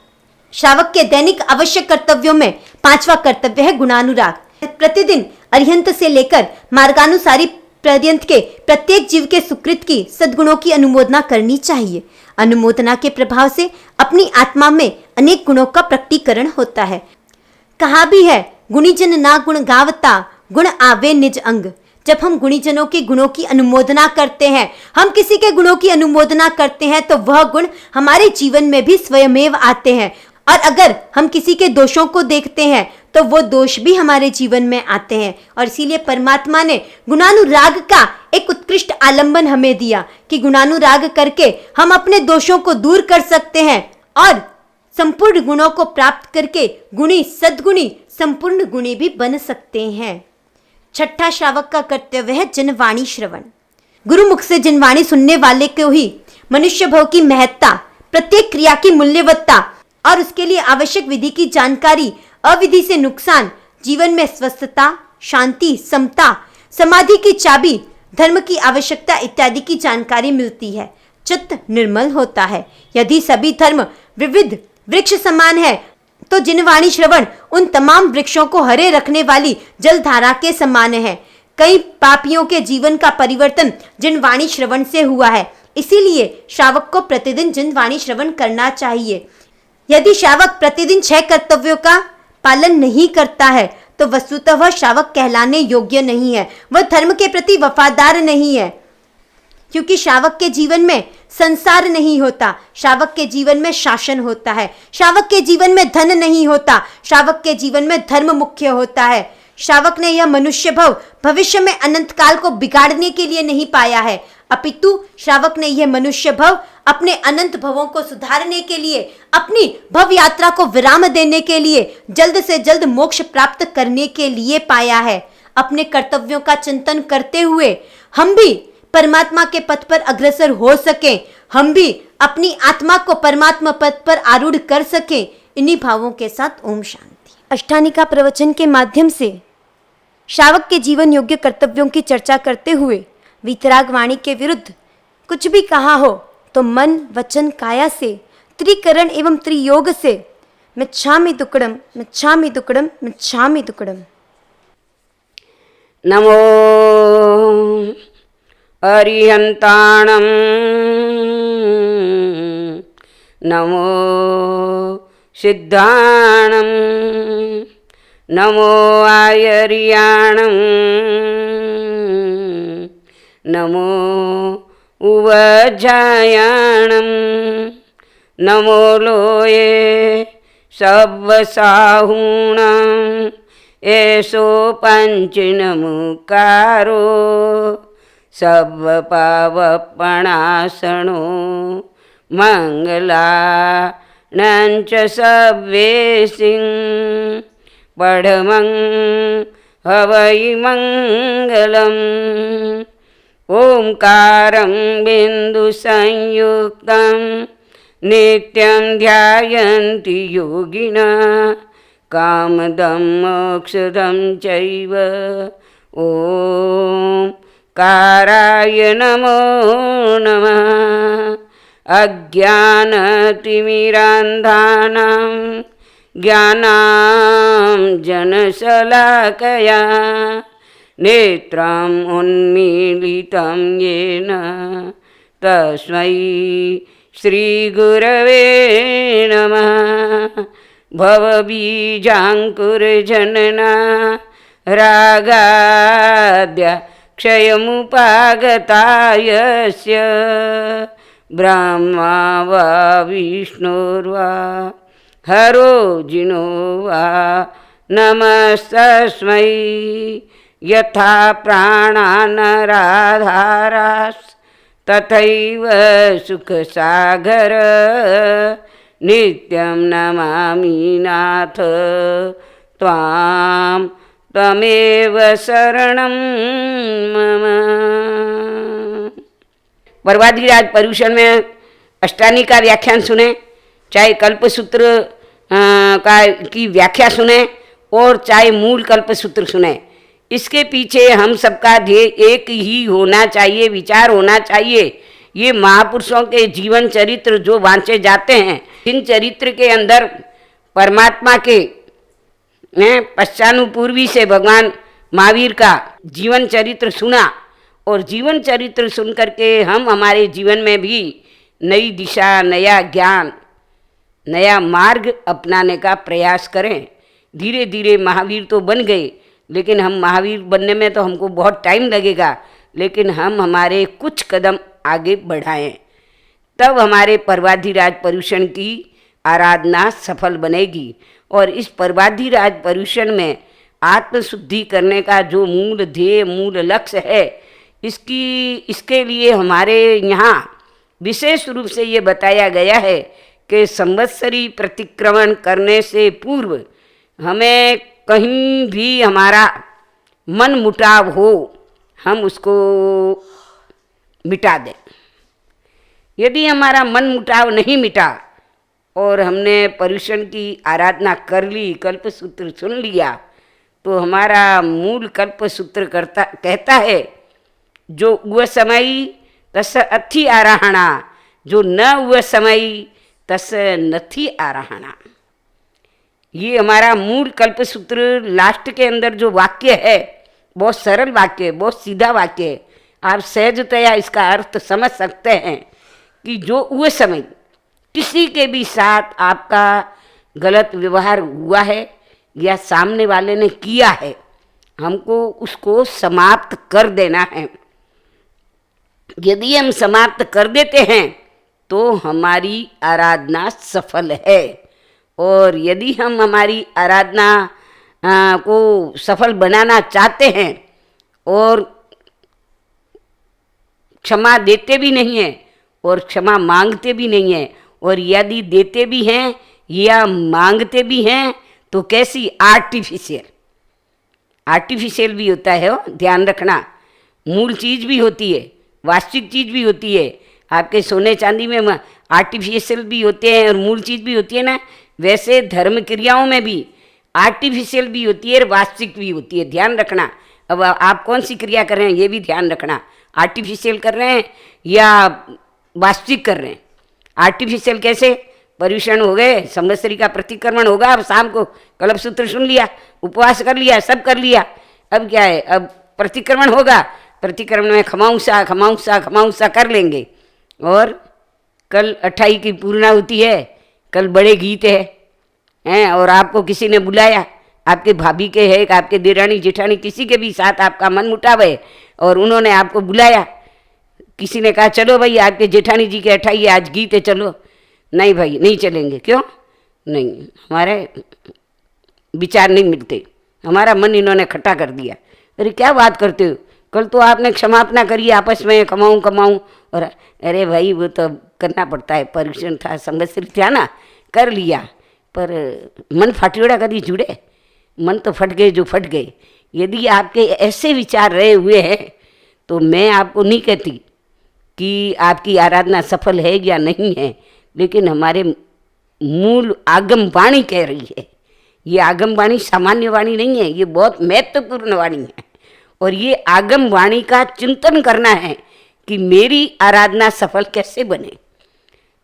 श्रावक के दैनिक आवश्यक कर्तव्यों में 5वां कर्तव्य है गुणानुराग। प्रतिदिन अरिहंत से लेकर मार्गानुसारी पर्यंत के प्रत्येक जीव के सुकृत की, सद्गुणों की अनुमोदना करनी चाहिए। अनुमोदना के प्रभाव से अपनी आत्मा में अनेक गुणों का प्रकटीकरण होता है। कहा भी है, गुणीजन ना गुण गावता, गुण आवे निज अंग। जब हम गुणीजनों के गुणों की अनुमोदना करते हैं, हम किसी के गुणों की अनुमोदना करते हैं, तो वह गुण हमारे जीवन में भी स्वयमेव आते हैं। और अगर हम किसी के दोषों को देखते हैं तो वो दोष भी हमारे जीवन में आते हैं। और इसीलिए परमात्मा ने गुणानुराग का एक उत्कृष्ट आलंबन हमें दिया कि गुणानुराग करके हम अपने दोषों को दूर कर सकते हैं और संपूर्ण गुणों को प्राप्त करके गुणी सद्गुणी संपूर्ण गुणी भी बन सकते हैं। छठा श्रावक का कर्तव्य है जनवाणी श्रवण। गुरुमुख से जनवाणी सुनने वाले को ही मनुष्य भव की महत्ता, प्रत्येक क्रिया की मूल्यवत्ता और उसके लिए आवश्यक विधि की जानकारी, अविधि से नुकसान, जीवन में स्वस्थता, शांति, समता, समाधि की चाबी, धर्म की आवश्यकता इत्यादि की जानकारी मिलती है। चित्त निर्मल होता है। यदि सभी धर्म विविध वृक्ष समान है तो जिनवाणी श्रवण उन तमाम वृक्षों को हरे रखने वाली जलधारा के समान है। कई पापियों के जीवन का परिवर्तन जिनवाणी श्रवण से हुआ है। इसीलिए श्रावक को प्रतिदिन जिनवाणी श्रवण करना चाहिए। यदि श्रावक प्रतिदिन 6 कर्तव्यों का पालन नहीं करता है तो वस्तुतः वह श्रावक कहलाने योग्य नहीं है, वह धर्म के प्रति वफादार नहीं है। क्योंकि श्रावक के जीवन में संसार नहीं होता, श्रावक के जीवन में शासन होता है। श्रावक के जीवन में धन नहीं होता, श्रावक के जीवन में धर्म मुख्य होता है। श्रावक ने यह मनुष्य भव भविष्य में अनंत काल को बिगाड़ने के लिए नहीं पाया है, अपितु श्रावक ने यह मनुष्य भव अपने अनंत भवों को सुधारने के लिए, अपनी भव यात्रा को विराम देने के लिए, जल्द से जल्द मोक्ष प्राप्त करने के लिए पाया है। अपने कर्तव्यों का चिंतन करते हुए हम भी परमात्मा के पथ पर अग्रसर हो सके, हम भी अपनी आत्मा को परमात्मा पथ पर आरूढ़ कर सके। इन्हीं भावों के साथ ओम शांति। अष्टानिका प्रवचन के माध्यम से श्रावक के जीवन योग्य कर्तव्यों की चर्चा करते हुए वीतराग वाणी के विरुद्ध कुछ भी कहा हो तो मन वचन काया से त्रिकरण एवं त्रियोग से मिच्छामि दुक्कडम मिच्छामि दुक्कडम मिच्छामि दुक्कडम। नमो अरिहंताणं नमो सिद्धाणं नमो आयर्याणं नमो उवजायाणं नमो लोये सव्वसाहूणां एषो पञ्चनमुकारो सव्वपावपणासनो मङ्गलानाञ्च सव्वेसिं पढमं हवै मङ्गलम् ओंकारं बिन्दुसंयुक्तं नित्यं ध्यायन्ति योगिनः कामदं मोक्षदं चैव ओंकाराय नमो नमः। अज्ञानतिमिरान्धानां ज्ञानाञ्जनशलाकया नेत्रम् उन्मीलितं येन तस्मै श्रीगुरवे नमः। भवबीजाङ्कुरजनना रागाद्य क्षयमुपागतायस्य ब्रह्मा वा विष्णुर्वा हरो जिनो वा नमस्तस्मै। यथा प्राणानराधारास् तथैव सुखसागर नित्यं नमामि नाथ त्वां त्वमेव शरणं मम। बर्बादीराज पर्यूषण में अष्टानी का व्याख्यान सुने, चाहे कल्पसूत्र की व्याख्या सुने और चाहे मूल कल्पसूत्र सुने। इसके पीछे हम सबका ध्येय एक ही होना चाहिए, विचार होना चाहिए। ये महापुरुषों के जीवन चरित्र जो वांचे जाते हैं, इन चरित्र के अंदर परमात्मा के पश्चानुपूर्वी से भगवान महावीर का जीवन चरित्र सुना और जीवन चरित्र सुन करके हम हमारे जीवन में भी नई दिशा, नया ज्ञान नया मार्ग अपनाने का प्रयास करें। धीरे धीरे महावीर तो बन गए, लेकिन हम महावीर बनने में तो हमको बहुत टाइम लगेगा, लेकिन हम हमारे कुछ कदम आगे बढ़ाएं, तब हमारे पर्वाधिराज पर्युषण की आराधना सफल बनेगी। और इस पर्वाधिराज पर्युषण में आत्मशुद्धि करने का जो मूल ध्येय, मूल लक्ष्य है, इसके लिए हमारे यहाँ विशेष रूप से ये बताया गया है कि संवत्सरी प्रतिक्रमण करने से पूर्व हमें कहीं भी हमारा मन मुटाव हो, हम उसको मिटा दें। यदि हमारा मन मुटाव नहीं मिटा और हमने पर्युषण की आराधना कर ली, कल्पसूत्र सुन लिया, तो हमारा मूल कल्पसूत्र कहता है, जो उव समयी तस अथी आराहणा, जो न उव समयी तस नथी आराहणा। ये हमारा मूल कल्पसूत्र लास्ट के अंदर जो वाक्य है, बहुत सरल वाक्य है, बहुत सीधा वाक्य है। आप सहजतया इसका अर्थ समझ सकते हैं कि जो उस समय किसी के भी साथ आपका गलत व्यवहार हुआ है या सामने वाले ने किया है, हमको उसको समाप्त कर देना है। यदि हम समाप्त कर देते हैं तो हमारी आराधना सफल है। और यदि हम हमारी आराधना को सफल बनाना चाहते हैं और क्षमा देते भी नहीं हैं और क्षमा मांगते भी नहीं हैं, और यदि देते भी हैं या मांगते भी हैं तो कैसी आर्टिफिशियल भी होता है, वो ध्यान रखना। मूल चीज़ भी होती है, वास्तविक चीज़ भी होती है। आपके सोने चांदी में आर्टिफिशियल भी होते हैं और मूल चीज़ भी होती है ना, वैसे धर्म क्रियाओं में भी आर्टिफिशियल भी होती है और वास्तविक भी होती है, ध्यान रखना। अब आप कौन सी क्रिया कर रहे हैं ये भी ध्यान रखना, आर्टिफिशियल कर रहे हैं या वास्तविक कर रहे हैं। आर्टिफिशियल कैसे? पर्युषण हो गए, संवत्सरी का प्रतिक्रमण होगा, अब शाम को कल्पसूत्र सुन लिया, उपवास कर लिया, सब कर लिया, अब क्या है, अब प्रतिक्रमण होगा, प्रतिक्रमण में खमाऊसा कर लेंगे। और कल 28 की पूर्णाहुति है, कल बड़े गीत हैं, और आपको किसी ने बुलाया, आपके भाभी के है, आपके देरानी जेठानी, किसी के भी साथ आपका मन मुटाव है और उन्होंने आपको बुलाया, किसी ने कहा चलो भाई आपके जेठानी जी के 28 आज गीत है, चलो। नहीं भाई नहीं चलेंगे, क्यों नहीं, हमारे विचार नहीं मिलते, हमारा मन इन्होंने खट्टा कर दिया। अरे क्या बात करते हो, कल तो आपने क्षमापना करी आपस में, कमाऊँ। और अरे भाई वो तो करना पड़ता है, पर्युषण था, संवत्सरी था ना, कर लिया, पर मन फाटियोड़ा कभी जुड़े, मन तो फट गए जो फट गए। यदि आपके ऐसे विचार रहे हुए हैं तो मैं आपको नहीं कहती कि आपकी आराधना सफल है या नहीं है, लेकिन हमारे मूल आगम वाणी कह रही है। ये आगम वाणी सामान्य वाणी नहीं है, ये बहुत महत्वपूर्ण वाणी है। और ये आगम वाणी का चिंतन करना है कि मेरी आराधना सफल कैसे बने।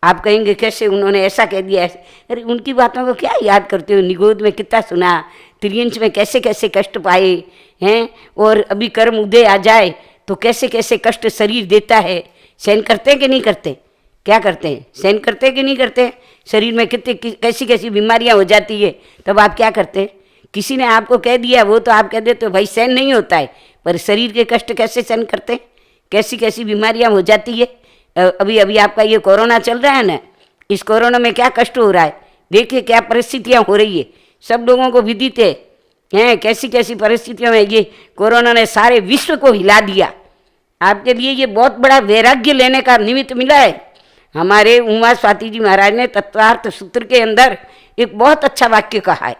आप कहेंगे कैसे, उन्होंने ऐसा कह दिया, अरे उनकी बातों को क्या याद करते हो, निगोद में कितना सुना, त्रियंश में कैसे कैसे कष्ट पाए हैं, और अभी कर्म उदय आ जाए तो कैसे कैसे कष्ट शरीर देता है, सहन करते हैं कि नहीं करते, क्या करते हैं, सहन करते हैं कि नहीं करते, शरीर में कितने कैसी कैसी बीमारियां हो जाती है, तब आप क्या करते हैं, किसी ने आपको कह दिया वो तो आप कह देते हो भाई सहन नहीं होता है, पर शरीर के कष्ट कैसे सहन करते हैं, कैसी कैसी बीमारियां हो जाती है। अभी अभी आपका ये कोरोना चल रहा है ना, इस कोरोना में क्या कष्ट हो रहा है, देखिए क्या परिस्थितियां हो रही है, सब लोगों को विदित हैं कैसी कैसी परिस्थितियों में ये कोरोना ने सारे विश्व को हिला दिया। आपके लिए ये बहुत बड़ा वैराग्य लेने का निमित्त मिला है। हमारे उमा स्वाति जी महाराज ने तत्वार्थ सूत्र के अंदर एक बहुत अच्छा वाक्य कहा है,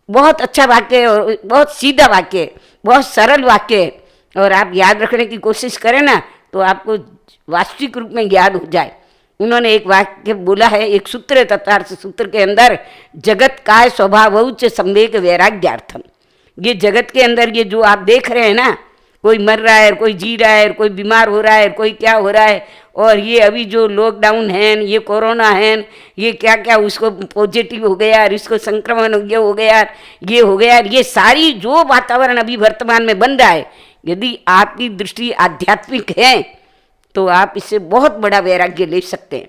बहुत अच्छा वाक्य है और बहुत सीधा वाक्य है, बहुत सरल वाक्य है, और आप याद रखने की कोशिश करें ना तो आपको वास्तविक रूप में याद हो जाए। उन्होंने एक वाक्य बोला है, एक सूत्र है तत्वार्थ सूत्र के अंदर, जगत काय स्वभावोच्च संवेग वैराग्यार्थम। ये जगत के अंदर ये जो आप देख रहे हैं ना, कोई मर रहा है, कोई जी रहा है, कोई बीमार हो रहा है, कोई क्या हो रहा है, और ये अभी जो लॉकडाउन है, ये कोरोना है, ये क्या क्या उसको पॉजिटिव हो गया, इसको संक्रमण हो गया, ये हो गया, ये सारी जो वातावरण अभी वर्तमान में बन रहा है, यदि आपकी दृष्टि आध्यात्मिक है तो आप इससे बहुत बड़ा वैराग्य ले सकते हैं।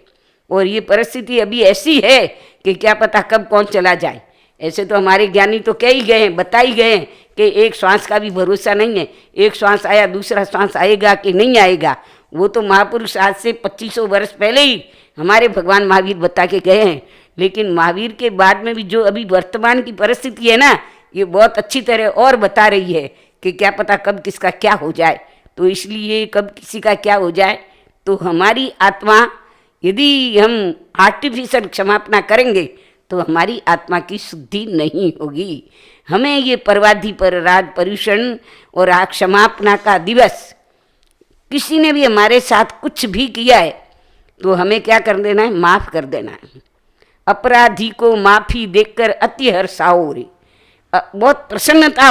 और ये परिस्थिति अभी ऐसी है कि क्या पता कब कौन चला जाए। ऐसे तो हमारे ज्ञानी तो कह ही गए हैं, बता ही गए हैं कि एक श्वास का भी भरोसा नहीं है, एक श्वास आया दूसरा श्वास आएगा कि नहीं आएगा। वो तो महापुरुष आज से 2500 वर्ष पहले ही हमारे भगवान महावीर बता के गए हैं। लेकिन महावीर के बाद में भी जो अभी वर्तमान की परिस्थिति है ना, ये बहुत अच्छी तरह और बता रही है कि क्या पता कब किसका क्या हो जाए। तो इसलिए कब किसी का क्या हो जाए, तो हमारी आत्मा यदि हम आर्टिफिशियल क्षमापना करेंगे तो हमारी आत्मा की शुद्धि नहीं होगी। हमें ये परवाधि पर राज पर्यूषण और क्षमापना का दिवस, किसी ने भी हमारे साथ कुछ भी किया है तो हमें क्या कर देना है, माफ़ कर देना है। अपराधी को माफ़ी देकर अति हर्षाओ रे, बहुत प्रसन्नता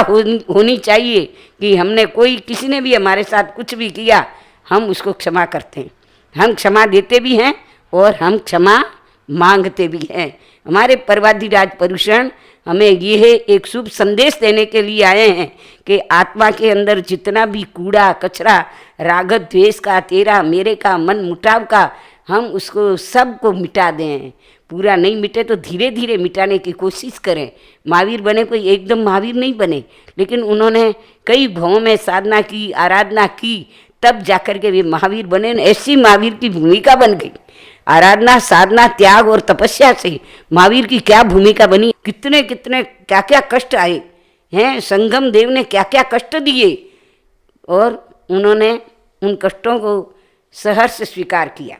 होनी चाहिए कि हमने किसी ने भी हमारे साथ कुछ भी किया, हम उसको क्षमा करते हैं, हम क्षमा देते भी हैं और हम क्षमा मांगते भी हैं। हमारे परवाधि राज पर्यूषण हमें यह एक शुभ संदेश देने के लिए आए हैं कि आत्मा के अंदर जितना भी कूड़ा कचरा, राग द्वेष का, तेरा मेरे का, मन मुटाव का, हम उसको सबको मिटा दें। पूरा नहीं मिटे तो धीरे धीरे मिटाने की कोशिश करें। महावीर बने कोई एकदम महावीर नहीं बने, लेकिन उन्होंने कई भावों में साधना की, आराधना की, तब जाकर के वे महावीर बने। ऐसी महावीर की भूमिका बन गई। आराधना, साधना, त्याग और तपस्या से महावीर की क्या भूमिका बनी। कितने कितने क्या क्या कष्ट आए हैं, संगम देव ने क्या क्या कष्ट दिए और उन्होंने उन कष्टों को सहर्ष स्वीकार किया।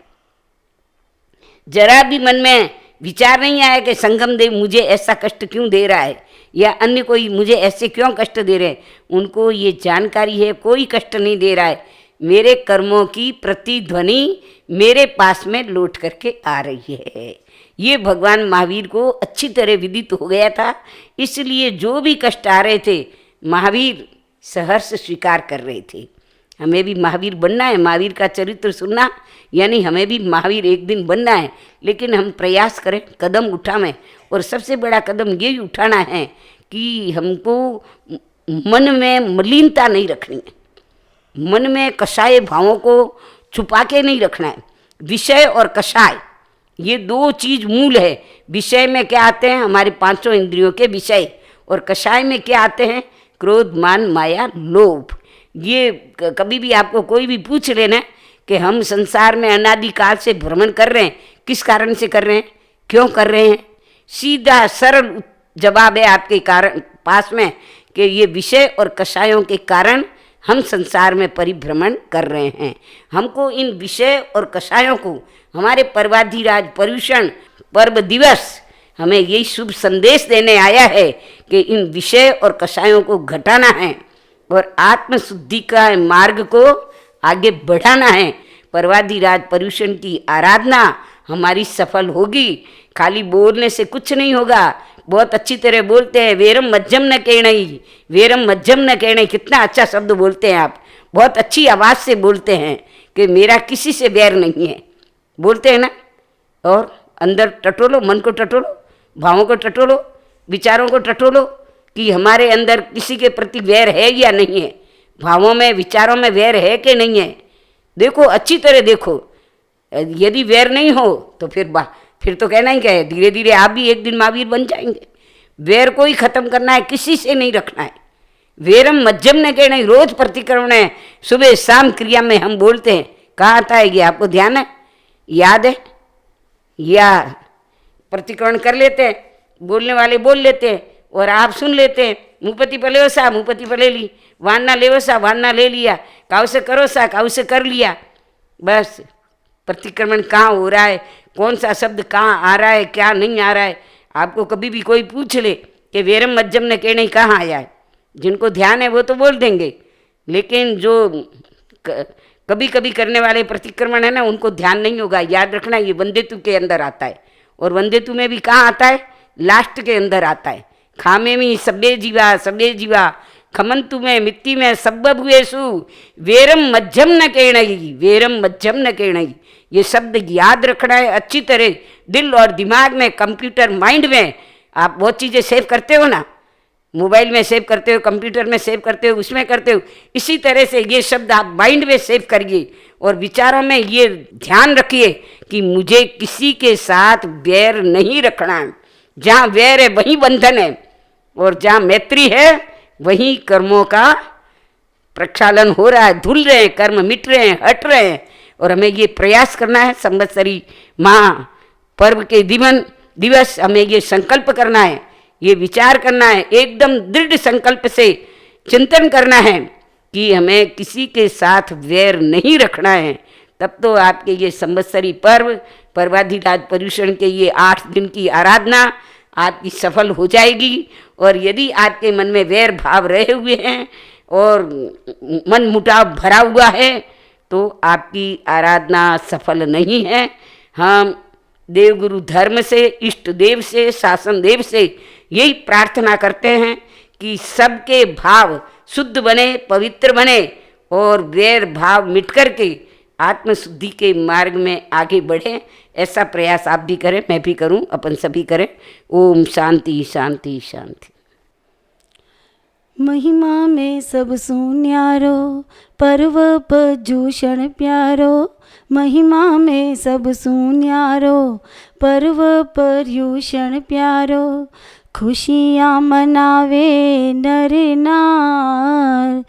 जरा भी मन में विचार नहीं आया कि संगम देव मुझे ऐसा कष्ट क्यों दे रहा है या अन्य कोई मुझे ऐसे क्यों कष्ट दे रहे हैं। उनको ये जानकारी है कोई कष्ट नहीं दे रहा है, मेरे कर्मों की प्रतिध्वनि मेरे पास में लौट करके आ रही है। ये भगवान महावीर को अच्छी तरह विदित हो गया था, इसलिए जो भी कष्ट आ रहे थे महावीर सहर्ष स्वीकार कर रहे थे। हमें भी महावीर बनना है, महावीर का चरित्र सुनना, यानी हमें भी महावीर एक दिन बनना है। लेकिन हम प्रयास करें, कदम उठावें, और सबसे बड़ा कदम यही उठाना है कि हमको मन में मलिनता नहीं रखनी है, मन में कषाय भावों को छुपा के नहीं रखना है। विषय और कषाय ये दो चीज मूल है। विषय में क्या आते हैं, हमारे पांचों इंद्रियों के विषय, और कषाय में क्या आते हैं, क्रोध, मान, माया, लोभ। ये कभी भी आपको कोई भी पूछ लेना कि हम संसार में अनादिकाल से भ्रमण कर रहे हैं, किस कारण से कर रहे हैं, क्यों कर रहे हैं, सीधा सरल जवाब है आपके कारण पास में कि ये विषय और कषायों के कारण हम संसार में परिभ्रमण कर रहे हैं। हमको इन विषय और कषायों को हमारे परवाधिराज पर्यूषण पर्व दिवस हमें यही शुभ संदेश देने आया है कि इन विषय और कषायों को घटाना है और आत्मशुद्धि का मार्ग को आगे बढ़ाना है। परवाधिराज पर्यूषण की आराधना हमारी सफल होगी। खाली बोलने से कुछ नहीं होगा। बहुत अच्छी तरह बोलते हैं, वेरम मध्यम न कहणई, वेरम मध्यम न कहणई। कितना अच्छा शब्द बोलते हैं आप, बहुत अच्छी आवाज़ से बोलते हैं कि मेरा किसी से बैर नहीं है, बोलते हैं ना। और अंदर टटोलो, मन को टटोलो, भावों को टटोलो, विचारों को टटोलो कि हमारे अंदर किसी के प्रति वैर है या नहीं है, भावों में विचारों में वैर है कि नहीं है। देखो, अच्छी तरह देखो। यदि वैर नहीं हो तो फिर तो कहना ही क्या है, धीरे धीरे आप भी एक दिन महावीर बन जाएंगे। वैर को ही खत्म करना है, किसी से नहीं रखना है। वेरम मध्यम न कहना, रोज प्रतिक्रमण है, सुबह शाम क्रिया में हम बोलते हैं। कहाँ आता है ये, आपको ध्यान है, याद है? या प्रतिक्रमण कर लेते हैं, बोलने वाले बोल लेते हैं और आप सुन लेते हैं। मुँहपति पले सा, मुँहपति पले ली, वान्ना ले सा, वान्ना ले लिया, काऊ से करो सा, काऊ से कर लिया। बस प्रतिक्रमण कहाँ हो रहा है, कौन सा शब्द कहाँ आ रहा है, क्या नहीं आ रहा है। आपको कभी भी कोई पूछ ले कि वेरम मध्यम ने कहने कहाँ आया है, जिनको ध्यान है वो तो बोल देंगे, लेकिन जो कभी कभी करने वाले प्रतिक्रमण है ना, उनको ध्यान नहीं होगा। याद रखना, ये वंदेतु के अंदर आता है, और वंदेतु में भी कहाँ आता है, लास्ट के अंदर आता है। खामे में सबे जीवा खमंतु में मिट्टी में सब्बुएसु वेरम मध्यम न कहणई, वेरम मध्यम न कहणई। ये शब्द याद रखना है अच्छी तरह, दिल और दिमाग में, कंप्यूटर माइंड में। आप बहुत चीज़ें सेव करते हो ना, मोबाइल में सेव करते हो, कंप्यूटर में सेव करते हो, उसमें करते हो, इसी तरह से ये शब्द आप माइंड में सेव करिए और विचारों में ये ध्यान रखिए कि मुझे किसी के साथ वैर नहीं रखना है। जहाँ वैर है वहीं बंधन है, और जहाँ मैत्री है वहीं कर्मों का प्रक्षालन हो रहा है, धुल रहे हैं, कर्म मिट रहे हैं, हट रहे हैं। और हमें ये प्रयास करना है, संवत्सरी माह पर्व के दिवस हमें ये संकल्प करना है, ये विचार करना है, एकदम दृढ़ संकल्प से चिंतन करना है कि हमें किसी के साथ वैर नहीं रखना है। तब तो आपके ये संवत्सरी पर्व, पर्वाधिराज पर्युषण के ये 8 दिन की आराधना आपकी सफल हो जाएगी। और यदि आपके मन में वैर भाव रहे हुए हैं और मन मुटाव भरा हुआ है तो आपकी आराधना सफल नहीं है। हम देवगुरु धर्म से, इष्ट देव से, शासन देव से यही प्रार्थना करते हैं कि सबके भाव शुद्ध बने, पवित्र बने और वैर भाव मिट करके आत्मशुद्धि के मार्ग में आगे बढ़ें। ऐसा प्रयास आप भी करें, मैं भी करूं, अपन सभी करें। ओम शांति शांति शांति। महिमा में सब सुन्यारो, पर्व पर्युषण प्यारो। महिमा में सब सुन्यारो, पर्व पर्युषण प्यारो। खुशियाँ मनावे नर नार,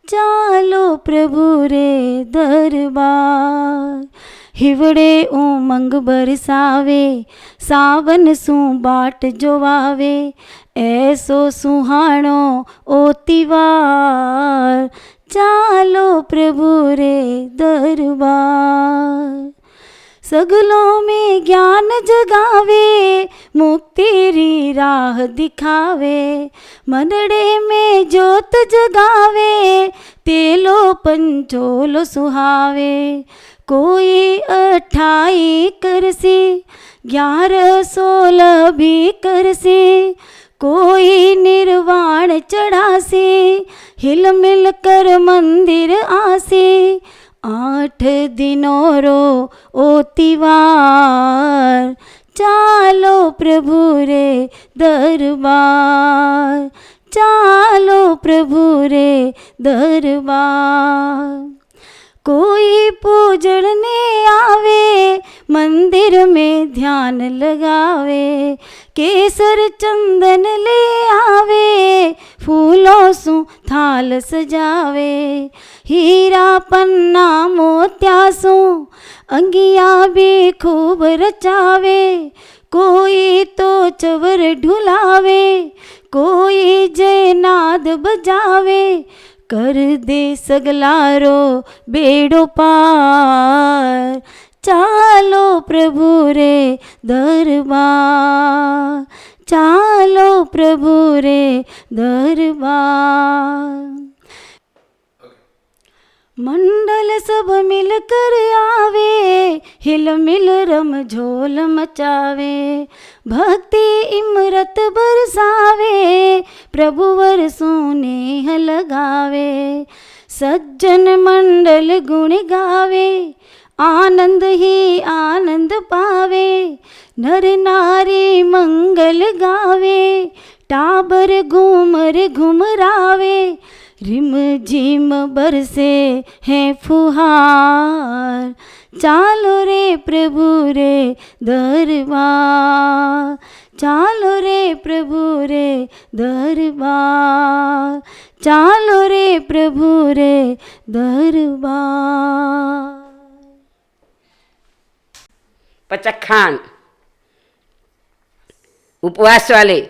चालो प्रभु रे दरबार। हिवड़े उमंग बरसावे, सावन सू बाट जोवावे। ऐसो सुहाणो ओ तिवार, चालो प्रभु रे दरबार। सगलों में ज्ञान जगावे, मुक्ति री राह दिखावे। मनड़े में जोत जगावे, तेलो पंचोलो सुहावे। कोई 28 करसी, 11 16 भी करसी। कोई निर्वाण चढ़ासी, हिल मिल कर मंदिर आसी। 8 दिनों रो ओ तिवार, चालो प्रभु रे दरबार। चालो प्रभु रे दरबार। कोई पूजने आवे, मंदिर में ध्यान लगावे। केसर चंदन ले आवे, फूलों सु थाल सजावे। हीरा पन्ना मोत्या सु अंगिया भी खूब रचावे। कोई तो चवर ढुलावे, कोई जयनाद बजावे। कर दे सगलारो बेड़ो पार, चालो प्रभु रे दरबार। चालो प्रभु रे दरबार। मंडल सब मिलकर आवे, हिल मिल रम झोल मचावे। भक्ति इमरत बरसावे, प्रभुवर सुनेह लगावे। सज्जन मंडल गुण गावे, आनंद ही आनंद पावे। नर नारी मंगल गावे, टाबर घूमर घुमरावे। रिम झिम बरसे हैं फुहार, चालो रे प्रभु रे दरबार। चालो रे प्रभु रे दरबार। चालो रे प्रभु रे दरबार। पचखान उपवास वाले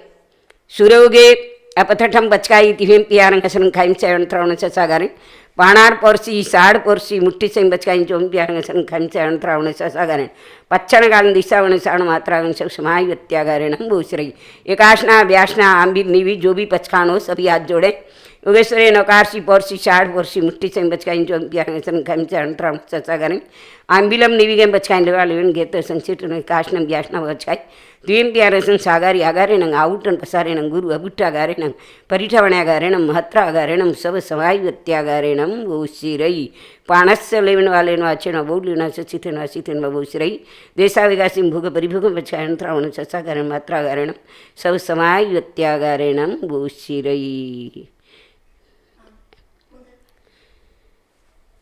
सूर्योगे अपथठम बचकाई तिहेम पियारंग हसन खाइम चयन त्रावण सागारे। पाणार पोर्सी साड़ पोर्सी मुट्ठी से बचकाई जोम पियारंग हसन खाइम चयन त्रावण सागारे। पच्छन गालन दिशावण साण मात्रागण सब समाय व्यत्यागारेण भूसरई। एकाशना व्यासना आंबिल नीवी जो भी पचखान हो सभी हाथ जोड़े। योगेश्वरी नौकारसी पोर्सी साड़ पोर्सी मुट्ठी से बचकाई जोम पियारंग हसन खाइम चयन त्रावण सागारे। आंबिलम निविगम बचकाई लेवा लेवन गेत संचित काशनम व्यासना बचकाई। द्वीम प्यारसन सागारी आगारेण आउटन पसारेण गुरु अबुट्टागारेण परिठवण्यागारेण महत्रागारेण सब समायुत्यागारेण भूशिरई। पाणस्य लेवन वालेन वाचेन बौलिन सचितेन वासितेन भूशिरई। देशाविकासिं भूगपरिभुगमचायं त्रावणं ससाकारणं मात्राकारणं सब समायुत्यागारेणं भूशिरैः।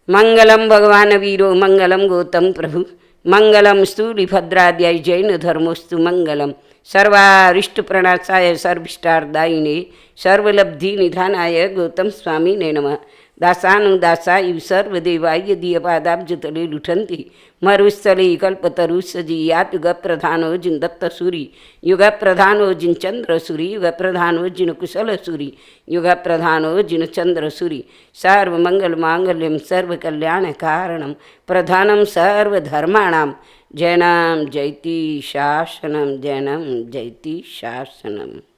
मंगलम भगवान वीरो मंगलम गौतम प्रभु मंगलम स्थूलिभद्राद्याय जैन धर्मोस्तु मंगलम सर्वारिष्ट प्रणाशाय सर्विष्टार्दायिने सर्वलब्धि निधानाय गौतम स्वामी ने नमः। दासानुदासा इव सर्वदेवाय दीयपादाब्जतले लुठन्ति मरुस्थले कल्पतरुसजी यात युगप्रधानो जिन्दत्तसूरि युगप्रधानो जिनचन्द्रसूरि युगप्रधानो जिनकुशलसूरि युगप्रधानो जिनचन्द्रसूरि सर्वमङ्गलमाङ्गल्यं सर्वकल्याणकारणं प्रधानं सर्वधर्माणां जैनं जयति शासनं जैनं जयति शासनम्।